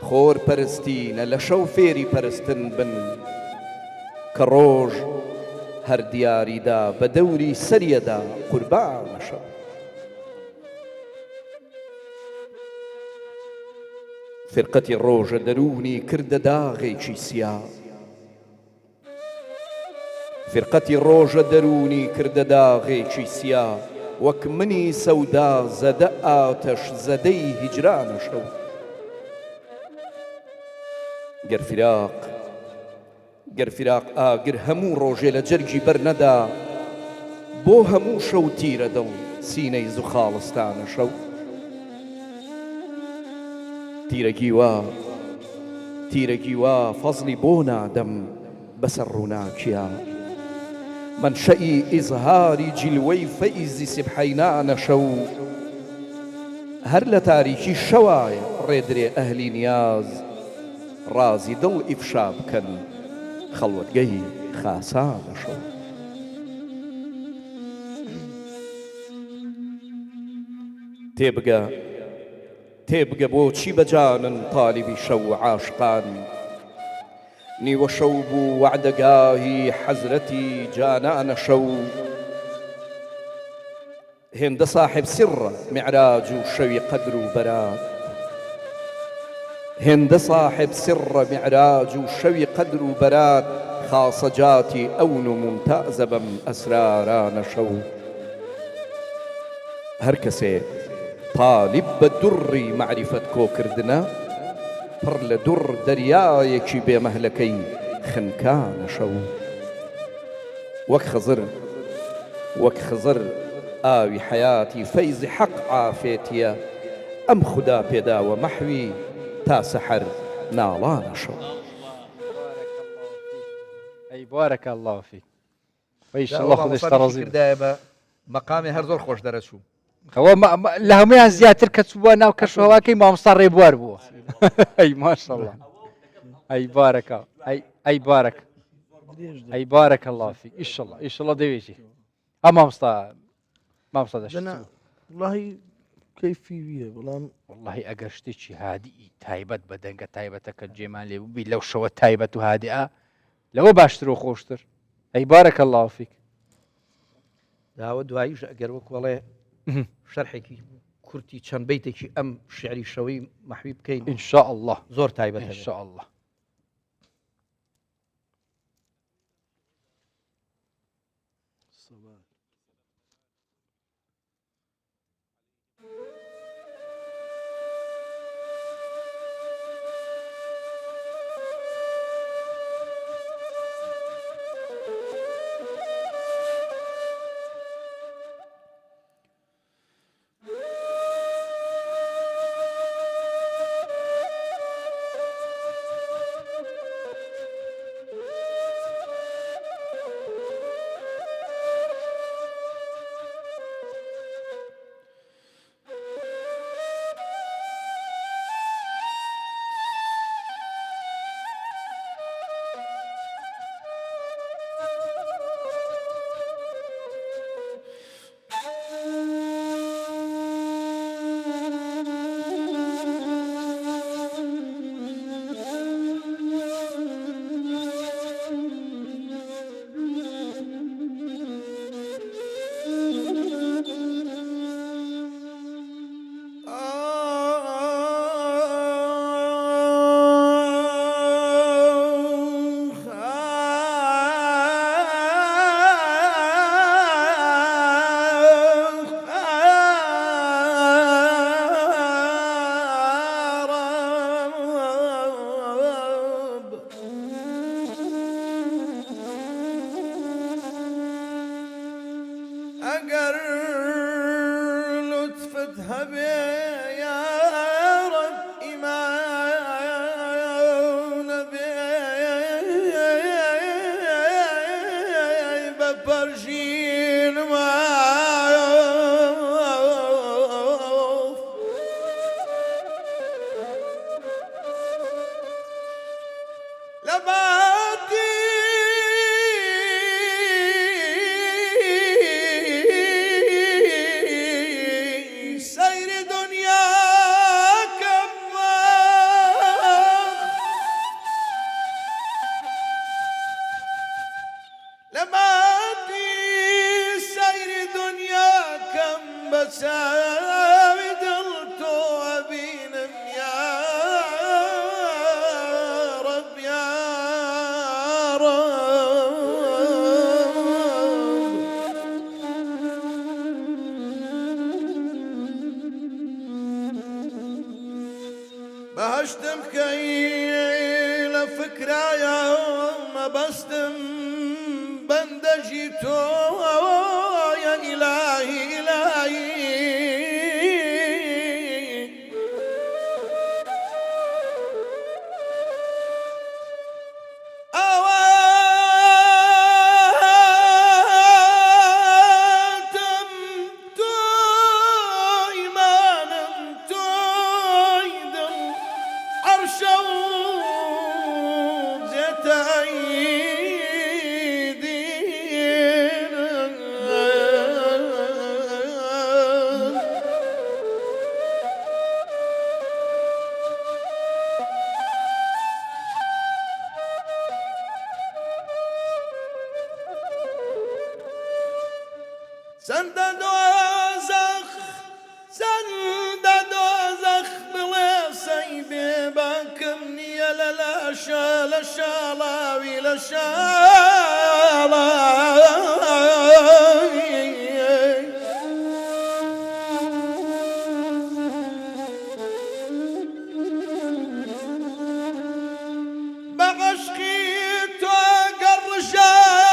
خۆر پەرستینە لە شەو فێری پەرستن بن کە ڕۆژ هەر دیاریدا بە دەوری سەریەدا قوربانە شەو فرقەتی ڕۆژە دەرونی کردە داغێکی سیا فرقەتی ڕۆژە دەرونی کردە داغێکی سیا وەک منی سەودا زەدە ئاتەش زەدەی هیجرانە شەو گەر فراق ئاگر هەموو ڕۆژێ لە جەرگی بەرنەدا بۆ هەموو شەو تیرە دڵ سینەی زوخاڵستانە شەو تیرەگی وا فەزلی بۆ نادەم بەسەر ڕووناکیە منشەئی ئیزهاری جیلوەی فەیزی سبحەینانە شەو هەر لە تاریکی شەوایە ڕێدرێ ئەهلی نیاز ڕازی دڵ ئیفشا بکەن خەڵوەتگەی خاسانە شەو تێبگە بۆچی بەجانن تالیبی شەو عاشقان نیوە شەو بوو وعدەگاهی حەزرەتی جانانە شەو هێندە صاحب سڕە معراج و شەوی قەدر و بەرات هێندە صاحب سڕە معراج و شەوی قەدر و بەرات خاسە جاتی ئەون و ممتازە بەم ئەسرارانە شەو هەر کەسێ طالب بە دوڕی معریفەت کۆکردنە پڕ لە دوڕ دەریایەکی بێمەهلەکەی خنکانە شەو وەک خزر ئاوی حەیاتی فەیزی حەق ئافێتیە ئەم خودا پێداوە مەحوی تا سەحەر ناڵانە شەو ئەی بارەکە الله فیک وەئینشەڵڵا خودش تەڕەزی کردایە بە مەقامی هەر زۆر خۆش دەرەچوو لە هەمویان زیاتر کە چووە ناو کەشوهەواکەی مامۆستا ڕێبوار بووە ئەی ماشەڵڵا ئەی بارەکە ئەی بارەکە ئەی بارەکە الله فیک ئیشەڵڵا دەوێژی ئەم مامۆستا دەشت والله کەیفی ویە بەڵام والله ئەگەر شتێکی هادی تایبەت بە دەنگە تایبەتەکە جێمان لێ بووبی لەو شەوە تایبەت و هادیئە لەوە باشتر و خۆشتر ئەی بارەکە الله فیک داوە دواییش ئەگەر وەک وەڵێ شەرحێکی کورتی چەند بەیتێکی ئەم شعری شەوەی مەحوی بکەین ئینشاء الله زۆر تایبەت ئینشاء الله نبي يا رب إمام نبي ببرجين ما لباتي سير دنياك لباتي سير دنياك بساوي دلتو أبينم يا رب يا بهشتم كي لفكرة يوم بستم بندجيتو يا إلهي إلهي أواتم توي مانم توي دم عرشو زيت سند دوزخ بلا سيبي باكمني لا شالاوي لا بعشقي توقر شابي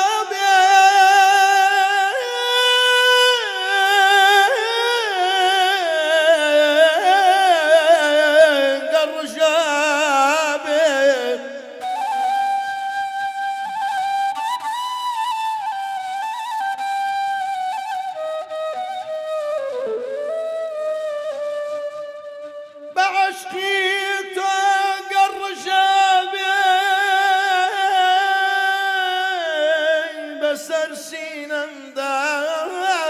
بعشقي توقر شابي بسر سينم داسينم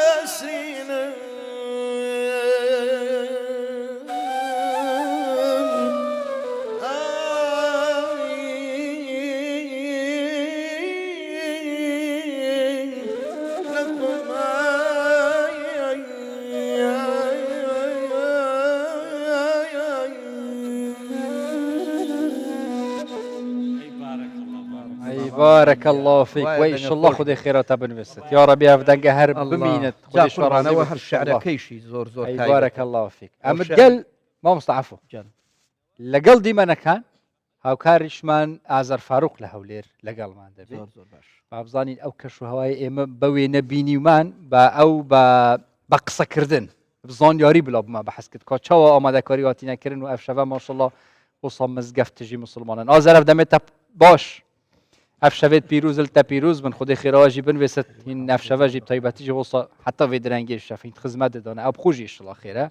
بارك الله فيك وإن شاء الله خذي خيراتها بنفست يا رب يا فدان قهر بمينت خذي شرانه وهر الشعر كيشي زور أي بارك الله فيك أما تقل ما مستعفو لقل ديما نكان هاو كارشمان أعزر فاروق لهولير لقل ما دبي زور باش بابزانين أو كشو هواي إما بوي نبيني مان با أو بقصة كردن بزان ياري بلا بما بحس كد كاتشوا آماده كارياتي نكرن و أفشوا ما شاء الله وصام مزقفت تجي مسلمانان آزر أفدمت باش افشوت پیروز التا پیروز من خود خیراجی بن وست این افشوجی بطیبتی جو وصا حتی وید رنگی شفین خدمت دادن اب خوشی ان الله خیره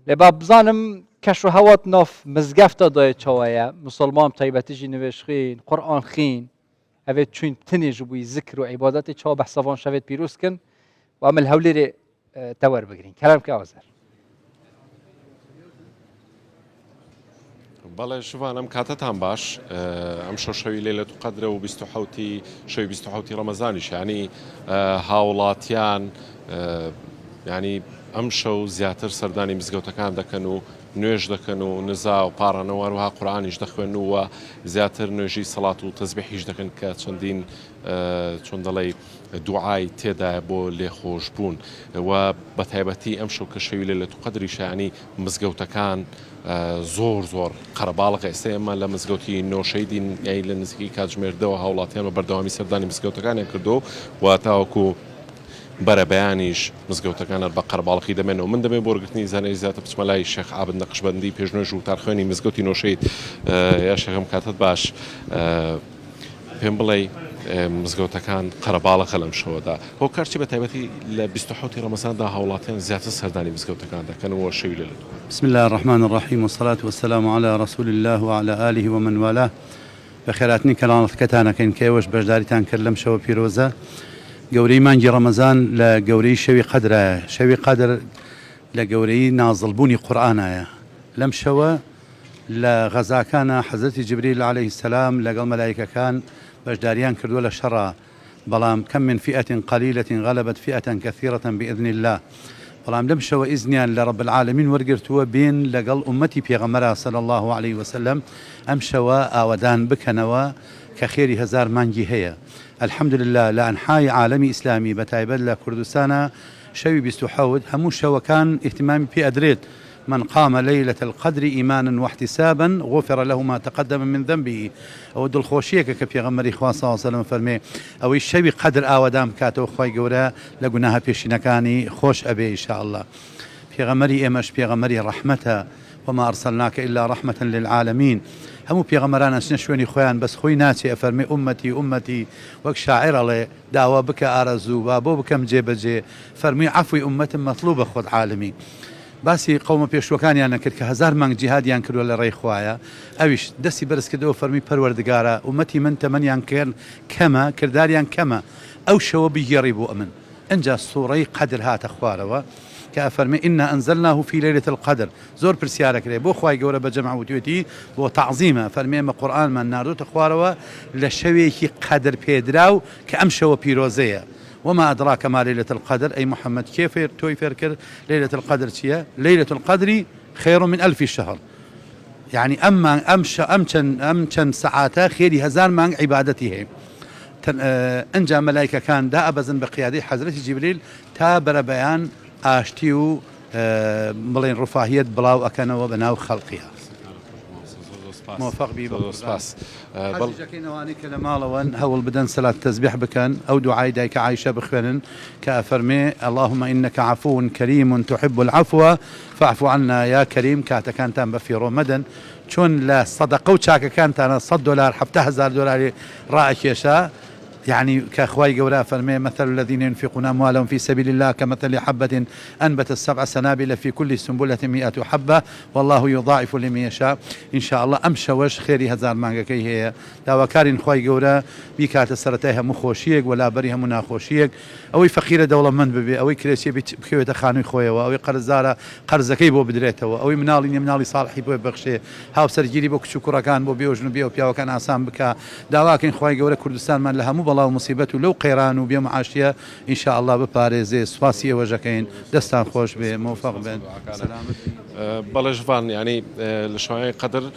لباب بزانم کشو هوات ناف مزگفت دای چاویا مسلمان طیبتی جی نوشخین قرآن خین اوید چون تنیج بوی ذکر و عبادت چا بحثوان شوید پیروز کن و عمل هولی تور بگرین کلام که آزر بەڵێ ژوان ئەم کاتتان باش ئەم شەوی لێلەت و قەدرە و 26 شەوی 26 ڕەمەزانیش ینی هاوڵاتیان ینی ئەم شەو زیاتر سەردانی مزگەوتەکان دەکەن و نوێژ دەکەن و نزا و پاڕانەوە وها قورآانیش دەخوێن و زیاتر نوێژی سەڵات و تەزبیحیش دەکەن کە چەندین چۆن دەڵێ دوعای تێدایە بۆ لێخۆشبوون و بە تایبەتی ئەم شەو کە شەوی لێلەت و قەدریش ینی مزگەوتەکان زۆر قەرەباڵغ ئێستا ئێمە لە مزگەوتی نۆشەیدین یای لە نزیکی کاتژمێردەوە هاوڵاتیان بە بەردەوامی سەردانی مزگەوتەکانیان کردو و تاوەکو بەرەبەیانیش مزگەوتەکانە بە قەرباڵقی دەمێنەوە من دەمێ بۆرگرتنی زانەی زیاتر بچمە لای شێخ عابد نەقشبەندی پێشنوێژ و تارخوێنی مزگەوتی نۆشەیت یا شێخم کاتت باش پێم بڵێ مزگەوتەکان قەرەباڵقە لەم شەوەدا هۆکارچی بە تایبەتی لە 27 ڕەمەزاندا هاوڵاتیان زیاتر سەردانی مزگەوتەکان دەکەنەوە شەوی لە بسم الله الرحمن الرحيم والصلاة والسلام على رسول الله وعلى آله ومن والاه بخيراتني كلامتكتانا كاين كيوش بجداريتان كلم شو بيروزا گەورەی مانگی ڕەمەزان لە گەورەی شەوی قەدرە شەوی قەدر لە گەورەی نازڵبوونی قورئانایە لەم شەوە لە غەزاکانە حەزرەتی جبریل عەلەیهی السەلام لەگەڵ مەلایکەکان بەشداریان کردووە لە شەڕە بەڵام کەم من فئة قەلیلة غەلەبەت فئة كثيرة بإذن الله بەڵام لەم شەوە ئیزنیان لە رب العالمین وەرگرتووە بین لەگەڵ ئومەتی پێغەمبەرە صلی الله عليه وسلم ئەم شەوە ئاوەدان بکەنەوە کە خێری هەزار مانگی هەیە الحمد لله لە ئەنحای عالمی ئیسلامی بەتایبەت لە کوردستانە شەوی 27 هەموو شەوەکان اهتمامی پێ ئەدرێت من قام ليلة القدر إيمانا واحتسابا غفر له ما تقدم من ذنبه أو دڵخۆشیەکە کە پێغەمبەری خوا صلی الله عليه وسلم فەرمێ ئەوەی شەوی قەدر ئاوادام بکاتەوە خۆی گەورە لە گوناها پێشینەکانی خۆش ئەبێ ئینشاء الله پێغەمبەری ئێمەش پێغەمبەری ڕەحمەتە وما أرسلناك إلا رحمة للعالمين همو پێغەمبەران ئەچنە شوێنی خۆیان بەس خۆی ناچێ ئەفەرمێ ئومەتی ئومەتی وەک شاعر ئەڵێ داوا بکە ئارەزوو با بۆ بکەم جێبەجێ فەرمووی عەفوی ئومەتم مەطلوبە خۆت عالمی باسی قەومە پێشوەکانیان نەکرد کە هەزار مانگ جیهادیان کردووە لە ڕێی خوایە ئەویش دەستی بەرز کردەوە فەرمی پەروەردگارە ئومەتی من تەمەنیان کەمە کرداریان کەمە ئەو شەوە بگێڕی بۆ ئەمن ئەنجا سوورەی قەدر هاتە خوارەوە کە فەرمێ ئینا ئەنزەلناه فی لەیلة القەدر زۆر پرسیارەکرێ بۆ خوای گەورە بە جەمع وتوێتی بۆ تەعزیمە فەرمێ ئێمە قورئانمان ناردوتە خوارەوە لە شەوێکی قەدر پێدراو کە ئەم شەوە پیرۆزەیە وما أدراك ما ليلة القدر أي محمد كيف توي فكر ليلة القدر تيا ليلة القدر خير من 1000 شهر يعني أما أمشن ساعاتها خيري هزار من عبادته انجا ملائكة كان دا أبزن بقيادة حضرة جبريل تابر بيان آشتيو بلين رفاهية بلاو أكنوا بناو خلقها موفق بي سپاس حاجەکەینەوانی کە لە ماڵەوەن هەوڵ بدەن سەلات تەسبیح بکەن ئەو دوعای دایکە عایشە بخوێنن کە ئەفەرمێ اللهم إنك عفو كريم تحب العفو فاعف عنا يا كريم کاتەکانتان بە فیڕۆ مەدەن چۆن لە سەدەقە و چاکەکانتانە $100 $7,000 ڕائکێشە يعني كأخوي جورا فرمي مثل الذين ينفقون أموالهم في سبيل الله كمثل حبة أنبت 7 سنابل في كل سنبلة 100 حبة والله يضاعف لمن يشاء إن شاء الله أمشى وش خيري هزار مانجا كي هي داوا كارين خوي جورا بيكات سرتها مخوشيك ولا بريها مناخوشيك أو فقير دولة من ببي أو كريسي بخيوة خانوي خويا أو قرزارة قرزكي بو بدريته أو منالي صالحي بو بخشي هاو سرجيري بو شكرا كان بو بيو جنوبي وبيا وكان آسان بكا داواكن خوي جورا كردستان من لها مو الله ومصيبته لو قيران وبيوم عاشية إن شاء الله بباريزي سواسية وجاكين دستان خوش بموفق بين سلامة بلجفان يعني لشوائي قدر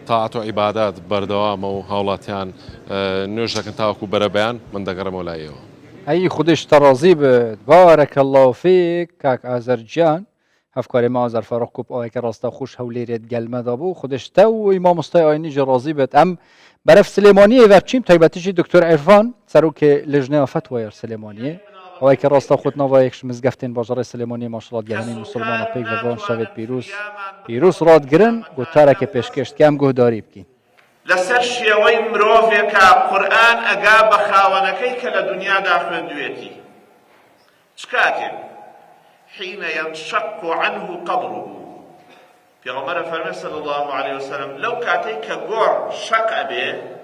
طاعة وعبادات بردوام وهولاتيان نوش لكن تاوكو بربيان من دقر مولايه أي خودش ترازي بارك الله فيك كاك آذرجان هفکاری ما آذر فاروق کوب آیه که راستا خوش هولیریت گلمه دابو خودش تو امام مستای آینی جرازی بد ام برف سلیمانیه و بچیم تایبتیشی دکتر عرفان سرو که لجنه فتوای سلیمانیه آیه که راستا خود نوا یکش مزگفتین باجار سلیمانی ماشاءالله گلمی مسلمان پیک و وان شوید پیروز راد گرن گوتاره که پیشکشت کم گهداری بکین لسر شیوی مروفی که قرآن اگا بخاونکی که لدنیا داخل دویتی چکاتی حين ينشق عنه قبره في غمرة فرمي صلى الله عليه وسلم لو كاتيك قور شق أبيه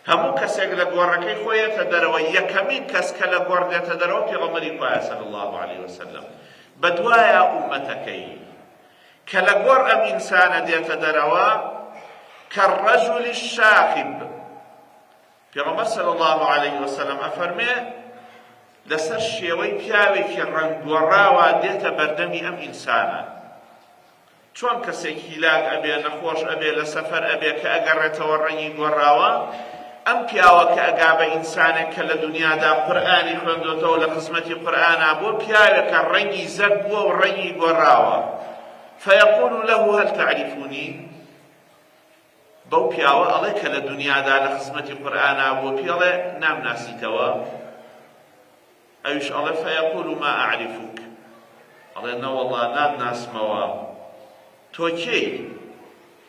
همو كسيق لقور ركي خوية تدروا يكمين كسك لقور دي تدروا في غمري قوية صلى الله عليه وسلم بدوايا أمتكي كلقور أم إنسان دي تدروا كالرجل الشاخب في غمرة صلى الله عليه وسلم أفرمي لسر شێوەی پیاوێکی ڕەنگوەڕاوە دێتە بەردەمی ئەم ئینسانە چۆن کەسێکی لاک ئەبێ نەخۆش ئەبێ لە سەفەر ئەبێ کە ئەگەڕێتەوە ڕەنگی گۆڕاوە ئەم پیاوە کە ئەگا بە ئینسانێک کە لە دنیادا قورئانی خوێندوتەوە لە خزمەتی قورئانە بۆ پیاوێکە ڕەنگی زەرد بووە و ڕەنگی گۆڕاوە فەیەقول له هەل تعریفونی بەو پیاوە ئەڵێ کە لە دنیادا لە خزمەتی قورئانە بۆ پێڵێ نامناسیتەوە أيش الله فيقول ما أعرفك الله والله نام ناس موا توكي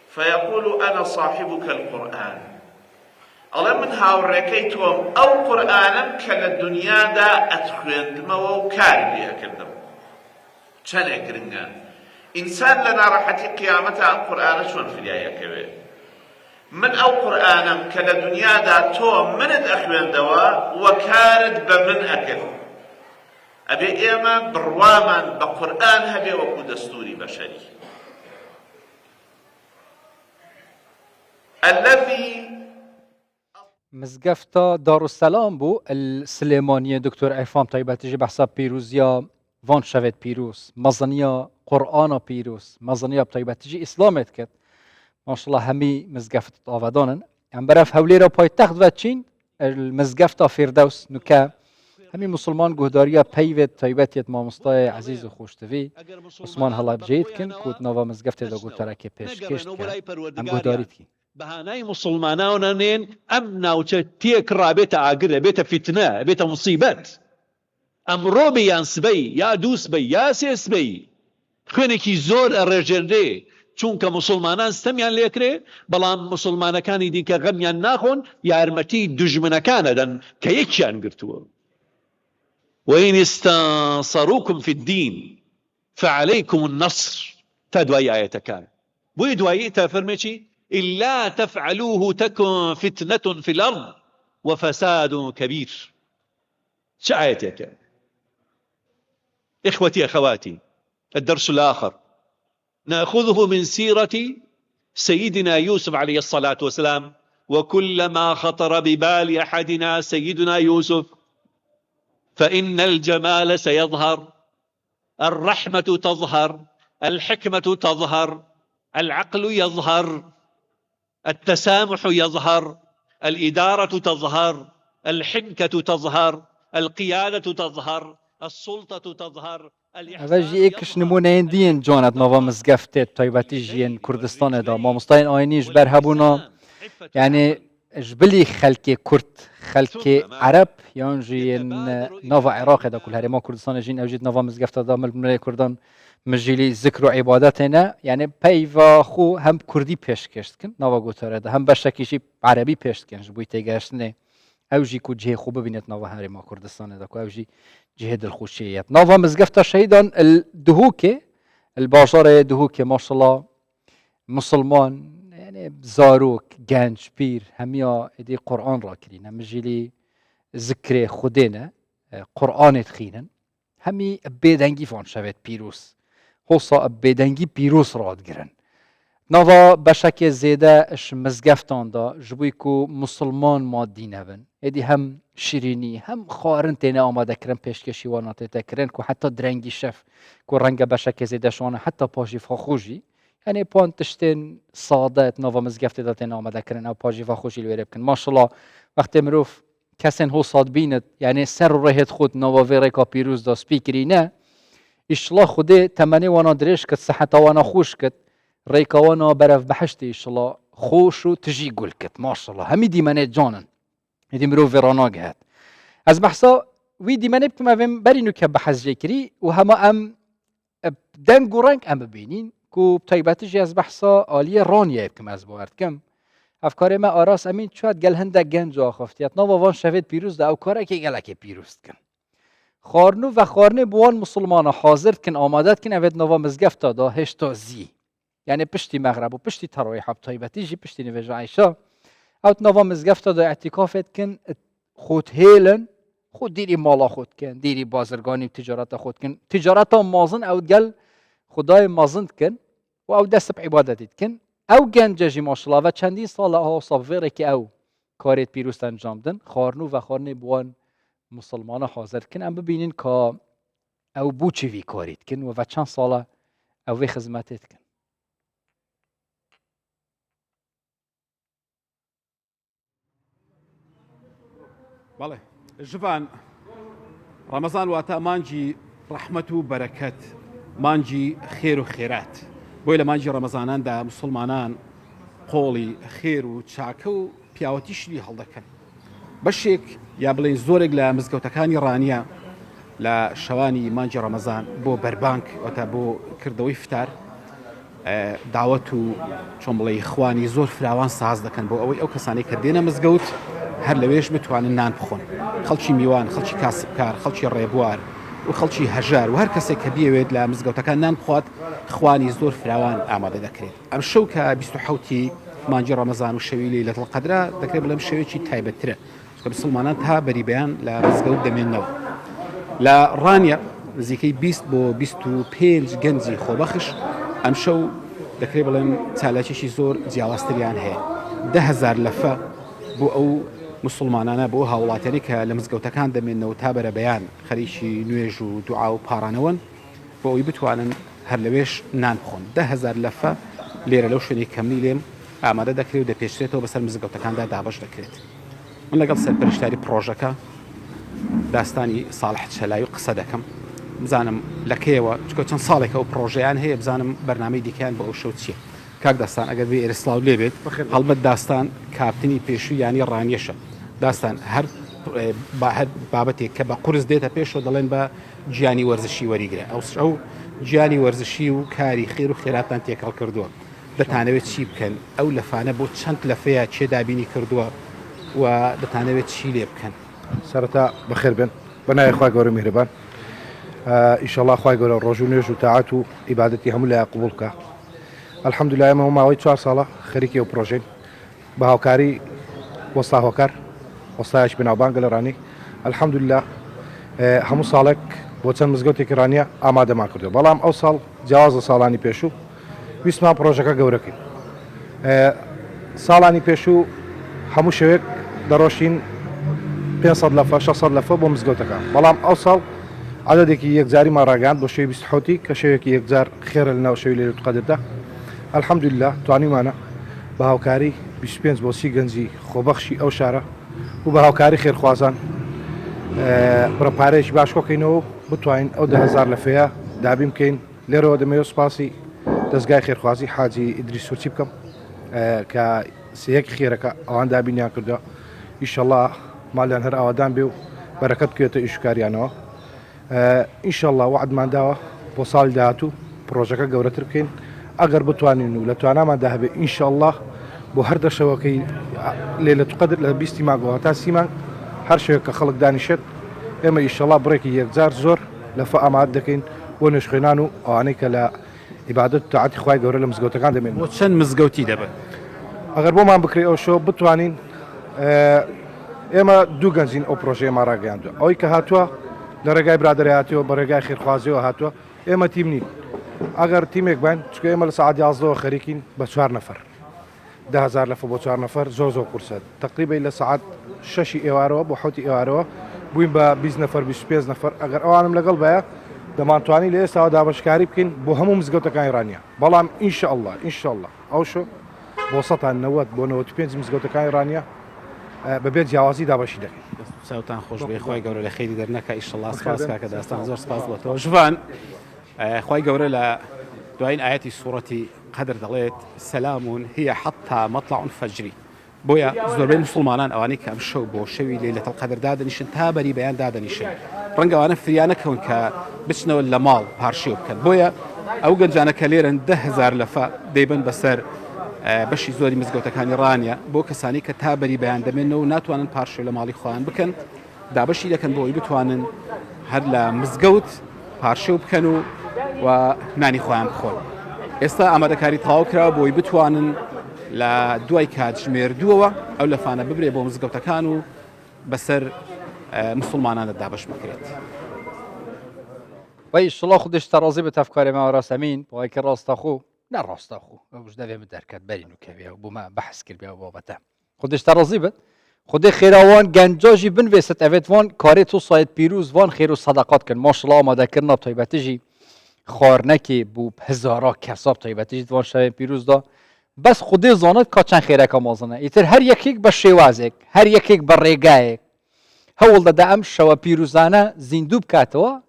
فيقول أنا صاحبك القرآن الله من هاوركيتهم أو قرآنا كالدنيا دا أتخوين موا وكاربي أكردم چنه گرنگان إنسان لنا راحتي قيامتها القرآن شون في الآية كبير من أو قرآن كالدنيا دا تو من أخوين دوا وكارد بمن أكل أبي إيما برواما بقرآن هبي وكو دستوري بشري الذي مزگفتا دارالسلام بو السليمانية دكتور عرفان طيباتي بحساب بيروزيا وان شوید پیروز مزنیا قرآن پیروز مزنیا طيباتي اسلامت کد ماشاءالله همی مزگفت آودانن ام برف حولی را پای تخت و چین المزگفت فردوس نکه همی مسلمان گهداریا پیوت طيباتیت مامستای عزیز و خوشتوی عثمان هلا بجید کن کود نوا مزگفت دا گو ترک پیش کشت کن ام گهداریت کی بهانای مسلمانانین ام ناوچه تیک رابطه آگر بیت فتنه بیت مصیبت ئەمڕۆ بە یان سبەی یا دووس بە یا سێس بەی خوێنێکی زۆر ئەڕێژێردێ چونکە مسلمانان ستەمیان لێکرێ بەڵام مسلمانەکانی دیکە غەمیان ناخۆن یارمەتی دوژمنەکانەدەن کە یەکیان گرتووە وإن استنصروكم في الدين فعليكم النصر تا دوای ئاەتەکان بۆیە دوایی تا فەرمێکی إلا تفعلوه تكن فتنة في الأرض وفساد كبير چه آيتك إخوتي أخواتي الدرس الآخر نأخذه من سيرة سيدنا يوسف عليه الصلاة والسلام وكلما خطر ببال أحدنا سيدنا يوسف فإن الجمال سيظهر الرحمة تظهر الحكمة تظهر العقل يظهر التسامح يظهر الإدارة تظهر الحنكة تظهر القيادة تظهر السلطة تظهر اوجی ایکش نمونه دین جانت نوا مزگفت طيباتي جین کردستان دا ما مستعین آینیش برهبونا يعني جبلي خلق كرد خلق عرب يعني جين نوا عراق دا كل هرما كردستان جين اوجد نوا مزگفت دا مل كردان مجيلي ذكر عبادتنا يعني بيوا خو هم كردي پیش کشت کن نوا گوتره دا هم بشکیشی عربی پیش کن جبوی تگشتنه اوجی کو جه خوب ببینت نوا هرما کردستان دا کو اوجی جهد الخوشيات نظام مزقفتا شهيدا الدهوكي الباشارة دهوكي ما شاء الله مسلمان يعني زاروك جنج بير هميا دي قرآن راكرين هم جيلي ذكر خدينا قرآن تخينا همي بيدنجي فان شويت بيروس خصا بيدنجي بيروس راد جرن نظا بشكل زيادة اش مزقفتان دا جبويكو مسلمان مادين هبن ادي هم شیرینی هم خارن تینه آماده کردن پیشکشی و ناتیده کردن که حتی درنگی شف که رنگ بشک زیده شونه حتی پاجی فخوشی یعنی پان تشتین ساده نوا مزگفت دادن آماده کردن او پاجی فخوشی لویره بکن ماشاءالله وقتی مروف کسین هو صاد بیند یعنی سر رهت خود نوا ویره کا پیروز دا سپیکری نه ایشالله خوده تمنی وانا درش کد صحت وانا خوش کد ریکا وانا برف بحشتی ایشالله خوش و تجی گل کد ماشاءالله همی دیمنه جانن هدي مرو فيرانا جهات از بحثا ويدي ما نبكم أفهم برينو كبحث جيكري وهما أم دنگ ورنگ أم ببینین كو بطيباتي از بحثا آلية رانيا يبكم از باورد كم أفكار ما آراس أمين شواد گل هنده گنج آخفتيات ناوا وان شفيد پیروز ده او کاره که گلک پیروز کن خارنو و خارنه بوان مسلمان حاضر کن آمادت کن اوید ناوا مزگفتا دا هشتا زی يعني پشتی مغرب و پشتی تراویح بطيباتي جي پشتی نویج عیشا اوت نوا مزگفتا دا اعتکافت کن خود هیلن خود دیری مالا خود کن دیری بازرگانی تجارت خود کن تجارت مازن او گل خدای مازن کن و او دست بعبادتت کن او گنجی ماشاءالله و چندین سال ها صبره که او کارت پیروز انجام دن خارنو و خارنه بوان مسلمان حاضر کن ام ببینین که او بو چوی کارت کن و چند سال او خدمتت کن بله جوان رمضان واتا مانجي رحمة وبركات مانجي خير وخيرات بويلا مانجي رمضانان دا مسلمانان قولي خير وتشاكو بياوتيش لي هالدكن بشيك يا بلين زورق لا مزقوتكاني رانيا لە شەوانی مانجی ڕەمەزان بۆ بەربانک واتە بۆ کردەوەی فتار داوەت و چۆن بڵێ خوانی زۆر فراوان ساز دەکەن بۆ ئەوەی ئەو کەسانی کە دێنە مزگەوت هەر لەوێش بتوانن نان بخۆن خەڵکی میوان خەڵکی کاسبکار خەڵکی ڕێبوار و خەڵکی هەژار و هەر کەسێک کە بیەوێت لە مزگەوتەکان نان بخوات خوانی زۆر فراوان ئامادە دەکرێت ئەم شەو کە 27 مانجی ڕەمەزان و شەوی لەیلەتڵ قەدرە دەکرێت بڵێم شەوێکی تایبەتترە کە مسلمانان تا بەریبەیان لە مزگەوت دەمێننەوە لە ڕانیە نزیکەی 20 بۆ 25 گەنجی خۆبەخش ئەم شەو دەکرێت بڵێم چالاکێکی زۆر جیاوازتریان هەیە 10,000 لەفە بۆ ئەو مسلمانانە بۆ هاوڵاتیانی کە لە مزگەوتەکان دەمێنەوە تا بەرەبەیان خەریکی نوێژ و دوعا و پارانەوەن بۆ ئەوی بتوانن هەر لەوێش نان بخۆن 10,000 لەفە لێرە لەو شوێنی کەمنی لێم ئامادە دەکرێت و دەپێشرێتەوە بەسەر مزگەوتەکاندا دابەش دەکرێت من لەگەڵ سەرپەرشتاری پرۆژەکە داستانی ساڵح چەلای و قسە دەکەم بزانم لەکەیەوە چکە چەند ساڵێکە و پرۆژەیان هەیە بزانم بەرنامەی دیکەیان بە ئەو شەو چییە کاک داستان ئەگەر بێ ئێرسلااو لێبێت هەڵبەت داستان کاپتنی پێشوو ینی ڕانیەشە داستان هەر بابەتێک کە بە قورس دێتە پێشەوە دەڵێن بە گیانی وەرزشی وەریگرە ئەو گیانی وەرزشی و کاری خێر و خێراتان تێکەڵ کردووە دەتانەوێت چی بکەن ئەو لەفانە بۆ چەند لەفەیە چێ دابینی کردووە و دەتانەوێت چی لێ بکەن سەرەتا بەخێر بن بەنای خوا گەورە میهرەبان ئیشەڵڵا خوای گەورە ڕۆژ و نوێژ و تاعات و عیبادەتی هەموو لای قبوڵ بکە ئەلحەمدولیلlah ئێمە ماوەی 4 ساڵە خەریکی ئەو پرۆژەین بە هاوکاری وەستا هۆکار وەستایەکی بەناوبانگە لە ڕانی ئەلحەمدولیلlah هەموو ساڵێک بۆ چەند مزگەوتێکی ڕانیە ئامادەمان کردو بەڵام ئەو ساڵ جیاواز لە ساڵانی پێشوو ویستمان پرۆژەکە گەورەکەین ساڵانی پێشوو هەموو شەوێک دەڕۆشین 500 لەفە 600 لەفە بۆ مزگەوتەکە بەڵام ئەو ساڵ عددێکی یەکجاریمان ڕاگەاند بۆ شەوی 27 کە شەوێکی یەکجار خێرە لەناو شەوی لەیلەتڵ قەدردا ئەلحەمدولیلlah توانیمانە بە هاوکاری 25 بۆ 30 گەنجی خۆبەخشی ئەو شارە و بە هاوکاری خێرخوازان پرەپارەیەکی باش کۆکەینەوە بتوانین ئەو 10,000 لەفەیە دابین بکەین لێرەوە دەمەوێت سوپاسی دەستگای خێرخوازی حاجی ئیدریس سوچی بکەم کە سەیەکی خێرەکە ئەوان دابینیان کردووە ئیشەڵڵا مالیان هەر ئاوادان بێ و بەرەکەت بکوێتە ئیشکاریانەوە ئیشەڵڵا وعدمان داوە بۆ ساڵی داهاتوو پرۆژەکە گەورەتر بکەین ئەگەر بتوانین و لە تواناماندا هەبێ ئیشەڵڵا بۆ هەر دەشەوەکەی لەیلەتڵ قەدر لە 20 مانگەوە تا 30 مانگ هەر شەوێک کە خەڵک دانیشێت ئێمە ئیشەڵڵا بڕێکی یەکجار زۆر لەفە ئامادە دەکەین بۆ نوێژخوێنان و ئەوانەی کە لە عیبادەت و تاعاتی خوای گەورە لە مزگەوتەکان دەمێن بۆ چەند مزگەوتی دەبێت ئەگەر بۆمان بکرێ ئەو شۆ بتوانین ئێمە دوو گەنجین ئەو پرۆژەیەمە ڕاگەیاندووە ئەوەی کە هاتووە لە ڕێگای برادەرایەتیەوە بە ڕێگای خێرخوازیەوە هاتووە ئێمە تیم نین ئەگەر تیمێک بین چکە ئێمە لە سەعات 11 خەریکین بە 4 نەفەر 10,000 لەفە بۆ 4 نەفەر زۆر قورسە تقریبا لە سەعات 6 ئێوارەوە بۆ 7 ئێوارەوە بووین بە 20 نەفەر 25 نەفەر ئەگەر ئەوانم لەگەڵ بەیە دەمانتوانی لە ئێستاوە دابەشکاری بکەین بۆ هەموو مزگەوتەکانی ڕانیە بەڵام ئینشەڵڵا ئەو شۆ بۆ 90 بۆ 95 مزگەوتەکانی ڕانیە بەبێت جیاوازی دابەشی دەکەین چاوتان خۆش بێ خی گەورە لە خێری دەرنەکە ئیشەڵڵا سپاس کاکە داستان زۆر سپاس بۆتەوە ژوان خی گەورە لە دوایین ئاەتی سوورەتی قەدر دەڵێت سەلامون هي حتا مەطلع فەجری بۆیە زۆربەی مسلمانان ئەوانەی کە ئەم شەو بۆ شەوی لەیلەتڵ قەدر دادەنیشن تا بەری بەیان دادەنیشن ڕەنگەوانە فریانەکەون کە بچنەوە لە ماڵ پارشیو بکەن بۆیە ئەو گەنجانەکە لێرن 10,000 لەفە دەیبن بەسەر بەشی زۆری مزگەوتەکانی ڕانیە بۆ کەسانی کە تا بەری بەیان دەمێنەوە و ناتوانن پارشێ لە ماڵی خۆیان بکەن دابەشی دەکەن بۆی بتوانن هەر لە مزگەوت پارشێ بکەن و نانی خۆیان بخۆن ئێستا ئامادەکاری تەواو کرا بۆی بتوانن لە دوای کاتژمێردووەوە ئەو لەفانە ببرێ بۆ مزگەوتەکان و بەسەر مسلمانانە دابش بکرێت وإيشالله خودش ترازی به تفکر ما راسمین با اینکه راستاخو نه راستاخو وش دویم درکت برین و کبیه و بوم بحث کرد بیا و بابته خودش ترازی بد خود خیروان گنجاجی بن وست اوت وان کاری تو سایت پیروز وان خیر و صدقات کن ماشاءالله آماده کردن طیبتیجی خارنکی بو هزارا کساب طیبتیجی وان شب پیروز دا بس خودی زاند که چند خیره کامازنه ایتر هر یکیک به شوازک هر یکیک به ریگایک هول دادم شو پیروزانه زیندوب کاتوا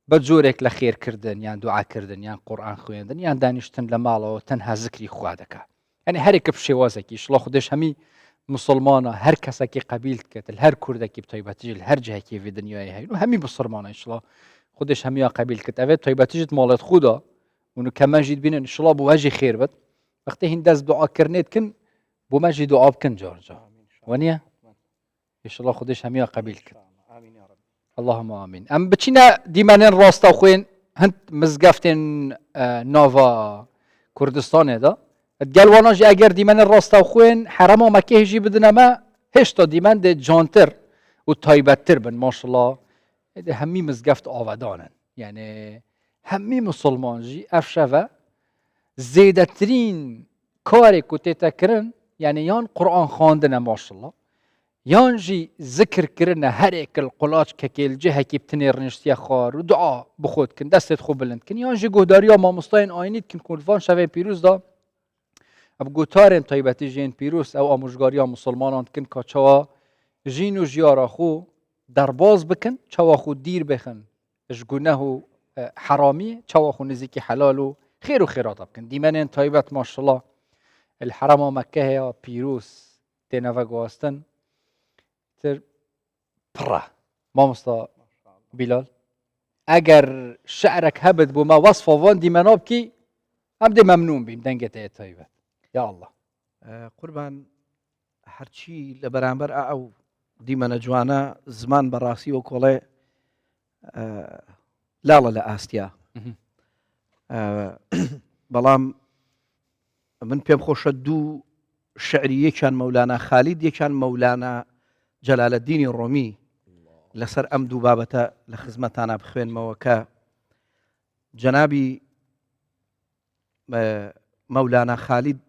بجورك لخير كردن يعني دعاء كردن يعني قرآن خويندن يعني دانشتن لماله تنها ذكري خوادك يعني هريك بشوازك إيش الله خدش همي مسلمانە هەر کەسێکی قبیل کرد هەر کوردێکی تایبەتیژ هەر جهێکی في دنیای هەین و هەمی بسلمانە ئینشڵا خودش هەمیان قبیل کرد ئەوێت تایبەتیژت ماڵێت خودا ونو کەمەژیت بینن ئینشڵا بۆ هەژی خێر بێت وەختێ هین دەست دوعاکردنێت کن بۆ مەژی دوعا بکەن جارجا وانە ئینشڵا خودش هەمیان قبیل کرد اللهم آمین ئەم بچینە دیمەنێن ڕاستە خوێن هەند مزگەفتێن ناڤا کوردستانێدا گەلواناژی ئەگەر دیمەنە ڕاستە خوێن حرەما مەکە هێژی بدنەمە هێشتا دیمەندێ جانتر و تایبەتتر بن ماشڵڵا هەمی مزگەفت ئاوەدانن یعنی هەمی مسلمانژی ئەف شەڤە زێدەترین کارێک و تێتەکردن یعنی یان قورئان خواندنە ماشڵڵا یان جی ذکرکردنە هەرێک القوڵاچ کەکێل جهەکی بتنێ ڕنیشتیە خوار و دوعا بخۆتکن دەستێت خۆ بلندکن یان جی گۆداریە مامۆستایان ئاینیت کن کوردفان شەوێ پیرۆزدا ئەب گوتارێن تایبەتی ژێن پیرۆز ئەو ئامۆژگاریە مسلمانان کن کە چاوا ژین و ژیارە خۆ دەرباز بکن چاوا خۆ دیر بخن اش گونەه و حرامی چاوا خۆ نزیکی حلال و خێر و خێراتە بکن دیمەنێن تایبەت ماشڵڵا الحرەما مەکە هەیە پیرۆز تێنەڤە گواستن تر پڕە مامۆستا بیلال ئەگەر شعرێک هەبت بۆ ما وەصفەوان دیمەنا بکی ئەم دێ مەمنون بیم دەنگێت هەیە تایبەت یا الله قوربان هەرچی لە بەرامبەر ئەو دیمەنە جوانە زمان بەڕاستی و کۆڵێ لاڵە لە ئاستیا بەڵام من پێم خۆشە دوو شعری یەکیان مەولانە خالید یەکیان مەولانە جەلالەدینی ڕۆمی لەسەر ئەم دوو بابەتە لە خزمەتانە بخوێنمەوە کە جەنابی مەولانە خالید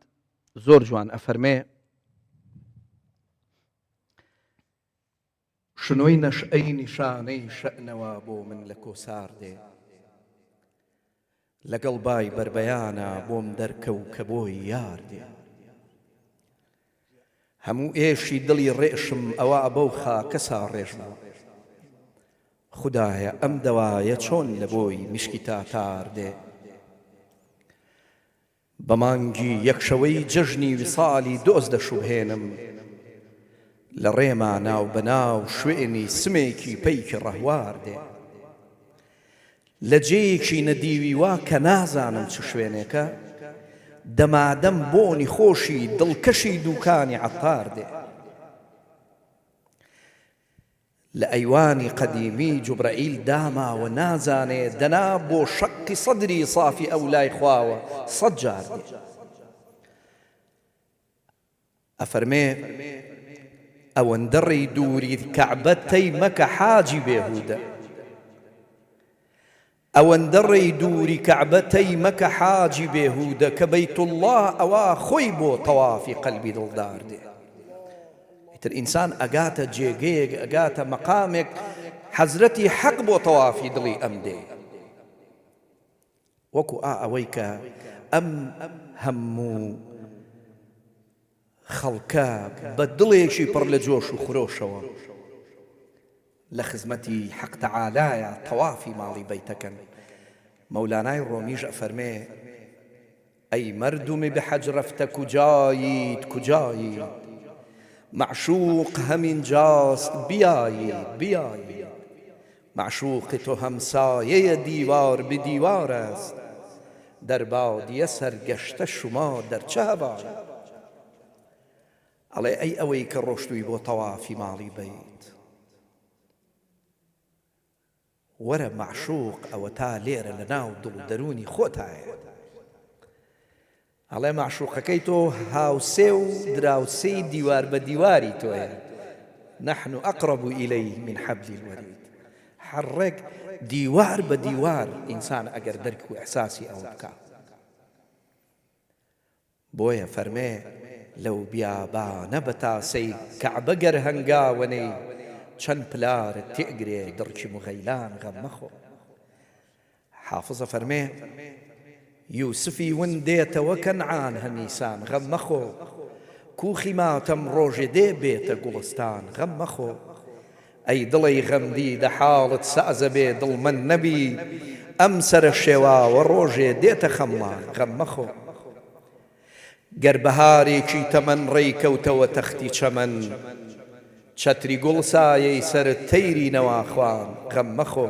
زۆر جوان ئەفەرمێ شنۆی نەشئەی نیشانەی شەئنەوە بۆ من لە کۆسار دێ لەگەڵ بای بربەیانە بۆم دەرکەو کە بۆی یار دێ هەموو ئێشی دڵی ڕێشم ئەوە بەو خاکەسا ڕێژمەوە خودایە ئەم دەوایە چۆن لە بۆی میشکی تاتار دێ بە مانگی یەکشەوەی جژنی ویساڵی دۆز دەشوبهێنم لە ڕێما ناو بەناو شوێنی سمێکی پەیکی ڕەهوار دێ لە جێیەکی نەدیوی وا کە نازانم چ شوێنێکە دەمادەم بۆنی خۆشی دڵکەشی دووکانی عەتار دێ لە ئەیوانی قەدیمی جوبرەئیل داماوە نازانێ دەنا بۆ شەقی سەدری سافی ئەو لای خواوە سەد جار دێ ئەفەرمێ ئەوەندەڕی دووری کەعبە تەی مەکە حاجی بێهودە ئەوەندەڕی دووری کەعبە تەی مەکە حاجی بێهودە کە بەیتوڵڵاه ئەوە خۆی بۆ تەوافی قەلبی دڵدار دێ ئیتر ئینسان ئەگاتە جێگەیەک ئەگاتە مەقامێک حەزرەتی حەق بۆ تەوافی دڵی ئەم دێ وەکو ئەوەی کە ئەم هەموو خەڵکە بە دڵێکی پڕ لە جۆش و خرۆشەوە لە خزمەتی حەق تەعالایە تەوافی ماڵی بەیتەکەن مەولانای ڕۆمیش ئەفەرمێ ئەی مەردومی بە حەج ڕەفتە کوجاییت کوجاییت معشوق هەمینجاست بیایید بیایید معشوقی تۆ هەمسایەیە دیوار بە دیوار است دەربادیە سەرگەشتە شما دەرچە هەبایە ئەڵێ ئەی ئەوەی کە ڕۆشتووی بۆ تەوافی ماڵی بەیت وەرە معشوق ئەوە تا لێرە لە ناو دڵ و دەرونی خۆتایە ئەڵێ معشوقەکەی تۆ هاوسێ و دراوسەی دیوار بە دیواری تۆیە نحن أقرب إليه من حبل الوريد حڕێک دیوار بە دیوار ئینسان ئەگەر دەرک و ئەحساسی ئەوە بکە بۆیە فەرمێ لەو بیابانە بە تاسەی کەعبە گەر هەنگاوەنەی چەند پلارت تێگرێ دڕکی مغەیلان غەم مەخۆ حافظە فەرمێ یوسفی ون دێتەوە کەنعان هەمیسان غەم مەخۆ کوخی ماتەم ڕۆژێ دێ بێتە گوڵستان غەم مەخۆ ئەی دڵی غەمدی دە حاڵت سەعزە بێ دڵمەند نەبی ئەم سەرە شێواوە ڕۆژێ دێتە خەمڵان غەم مەخۆ گەربەهارێکی تەمەن ڕێی کەوتەوە تەختی چەمەن چەتری گوڵ سایەی سەرت تەیری نەواخوان غەم مەخۆ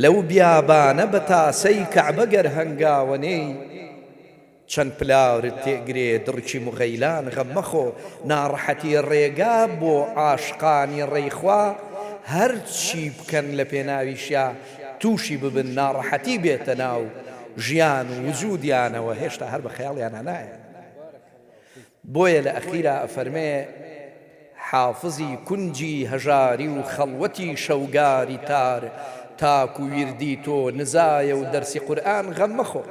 لەو بیابانە بە تاسەی کەعبە گەر هەنگاوەنەی چەند پلاورت تێگرێ دڕکی مغەیلان غەم مەخۆ ناڕەحەتی ڕێگا بۆ عاشقانی ڕێیخوا هەرچی بکەن لە پێناویشیا تووشی ببن ناڕەحەتی بێتە ناو ژیان و وجودیانەوە هێشتا هەر بە خەیاڵیانە نایە بۆیە لە ئەخیرا ئەفەرمێ حافظی کونجی هەژاری و خەڵوەتی شەوگاری تار تاک و ویردی تۆ نزایە و دەرسی قورئان غەم مەخۆ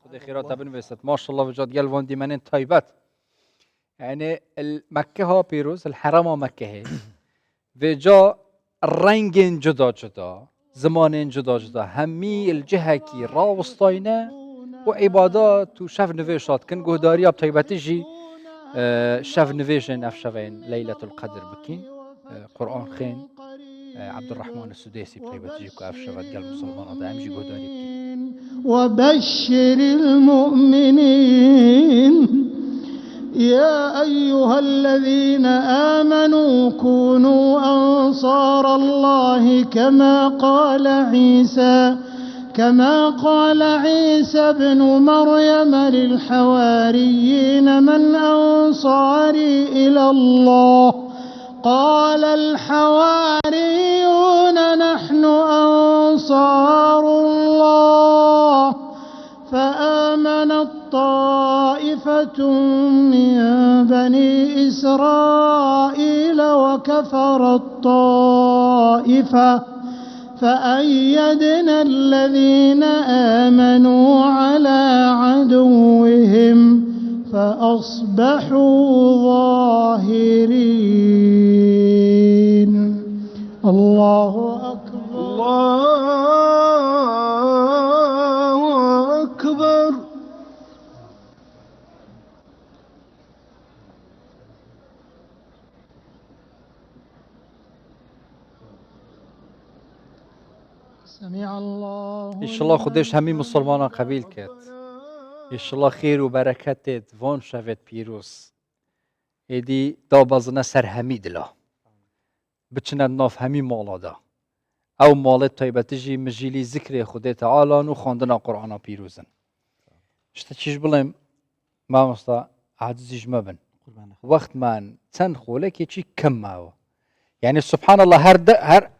خدای خیراتە بنوێستت ماشاءالله بجات گەلڤۆن دیمەنێن تایبەت يعني مكة ها بيروز الحرم مكة هي وجا رنگ جدا جدا زمان جدا جدا همي الجهة كي راوستاينه وعبادات وشاف نويشات كن قهداري اب طيبتجي شاف نويشن افشفين ليلة القدر بكين قرآن خين عبد الرحمن السديسي بطيبتجي كافشفت قلب مسلمان هذا امجي قهداري بكين وبشر المؤمنين يا أيها الذين آمنوا كونوا أنصار الله كما قال عيسى ابن مريم للحواريين من أنصاري إلى الله قال الحواريون نحن أنصار الله فآمنت طائفة من بني إسرائيل وكفرت طائفة فأيدنا الذين آمنوا على عدوهم فأصبحوا ظاهرين الله أكبر الله أكبر سمع الله إن شاء الله خدش همي مسلمان قبيل كت إن شاء الله خير وبركات فون شفت بيروس إدي دابزنا سر همي دلا بچنا ناف همي مالا دا أو مالت طيبتجي مجيلي ذكر خدای تعالى نو خواندنا قرآن بيروزن شتا چيش بلهم ما مستا عاجزيش مبن وقت من تن خولك يچي كم ماوه يعني سبحان الله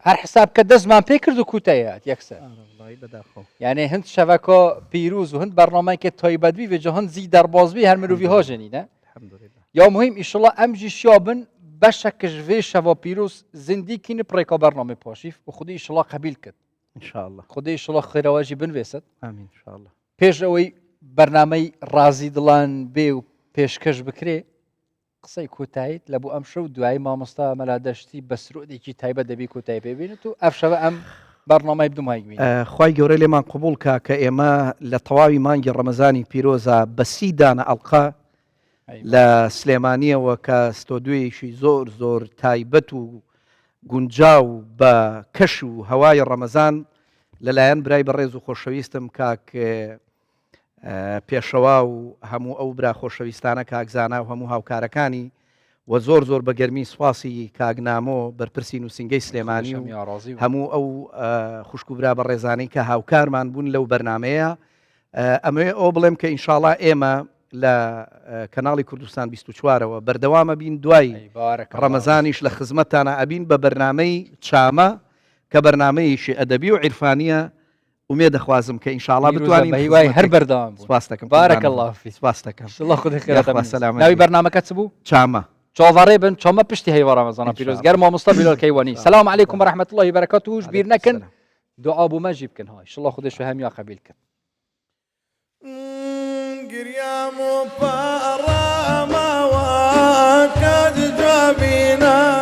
هر حساب كدز ما فكر دو كوتايات يكسر يعني هند شبكة بيروز وهند برنامج كتايبات بي وجهان زي درباز بي هر مروي ها جنينه الحمد لله يا مهم ان شاء الله امجي شابن بشكش في شوا بيروز زندي كين بريكا برنامج باشيف وخدي ان شاء الله قبيل كد ان شاء الله خدي ان شاء الله خير واجي بنويست امين ان شاء الله بيجوي برنامج رازي دلان بي و بيشكش بكري قصي كوتايت لبو امشو دوای مامستا ملادشتي بسرودێکی تایبەت دەبی کۆتایی پێبێنێت و ئەفشەوە ئەم بەرنامەی بدومای ببینێت خوای گەورە لێمان قبول کە ئێمە لە تەواوی مانگی ڕەمەزانی پیرۆزە بە 30 دانە ئەڵقا لە سلێمانیەوە کە ستۆدیۆیەکی زۆر تایبەت و گونجاو بە کەش و هەوای ڕەمەزان لەلایەن برای بەڕێز و خۆشەویستم کاک پێشەوا و هەموو ئەو برا خۆشەویستانە کاکزانا و هەموو هاوکارەکانی و زۆر بە گەرمی سواسی کاگنامۆ بەرپرسی نووسنگەی سلێمانی و هەموو ئەو خوشک و برا بە ڕێزانەی کە هاوکارمان بوون لەو بەرنمەیە ئەمەوێ ئەو بڵێم کە ئینشاڵڵا ئێمە لە کەناڵی کوردستان 24ەوە بەردەوامە بین دوای ڕەمەزانیش لە خزمەتانە ئەبین بە بەرنمەی چامە کە بەرنمەیەشی ئەدەبی و عیرفانیە ومێ دەخوازم کە ئینشاءڵڵا بتوانین هیوای هەر بەردەوام سپاس دەکەم بارەکە الله فیک سپاس دەکەم الله خودی خێراتە ناوی بەرنامەکە چ بوو چامە چاوەڕێ بن چۆمە پشتی هەیوا ڕەمەزانە پیرۆزگەر مامۆستا بیلال کەیوانی سلام علیکم ورحمة الله وبركاته وش بیر نەکەن دوعا بۆ مەجی بکەن های الله خودش هەمیا قبیل کەن گریام و پارەماوە کات جوابینا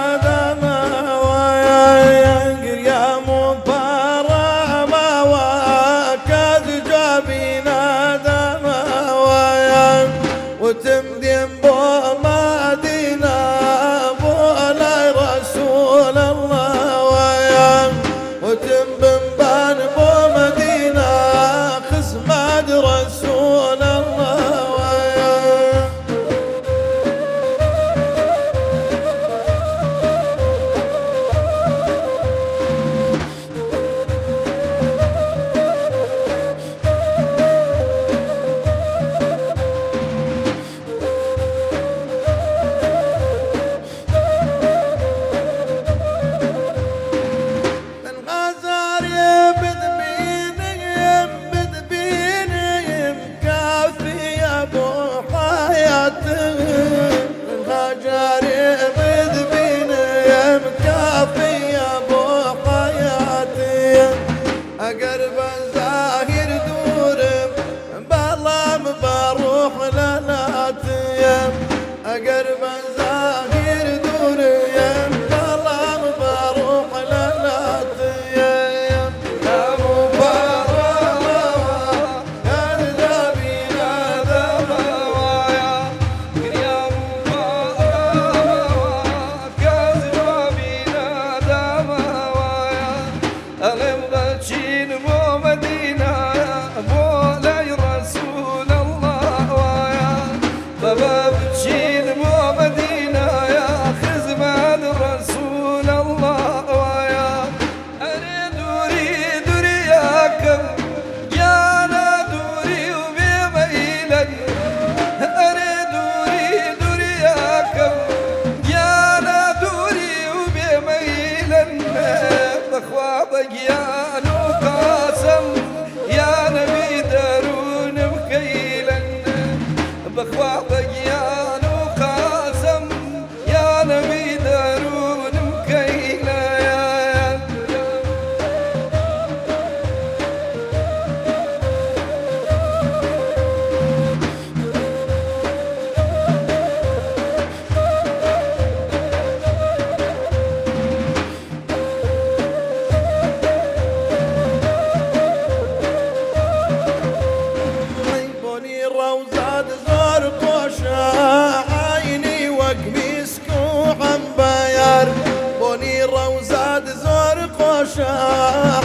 وتم بنبان بو مدينة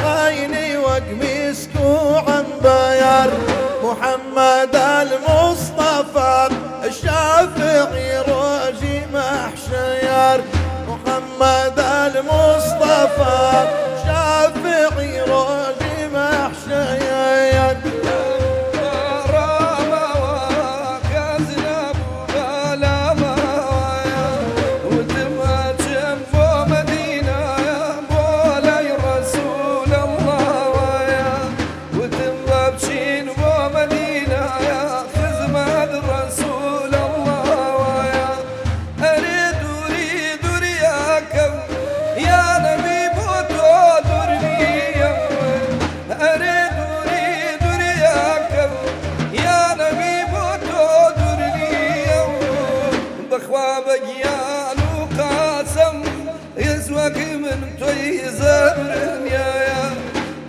عيني وقميسك وعم بيار محمد المصطفى الشافعي روجي محشيار محمد المصطفى الشافعي روجي محشيار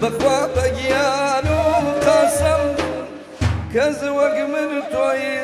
بخوا بقيان وقسم كزوق من توي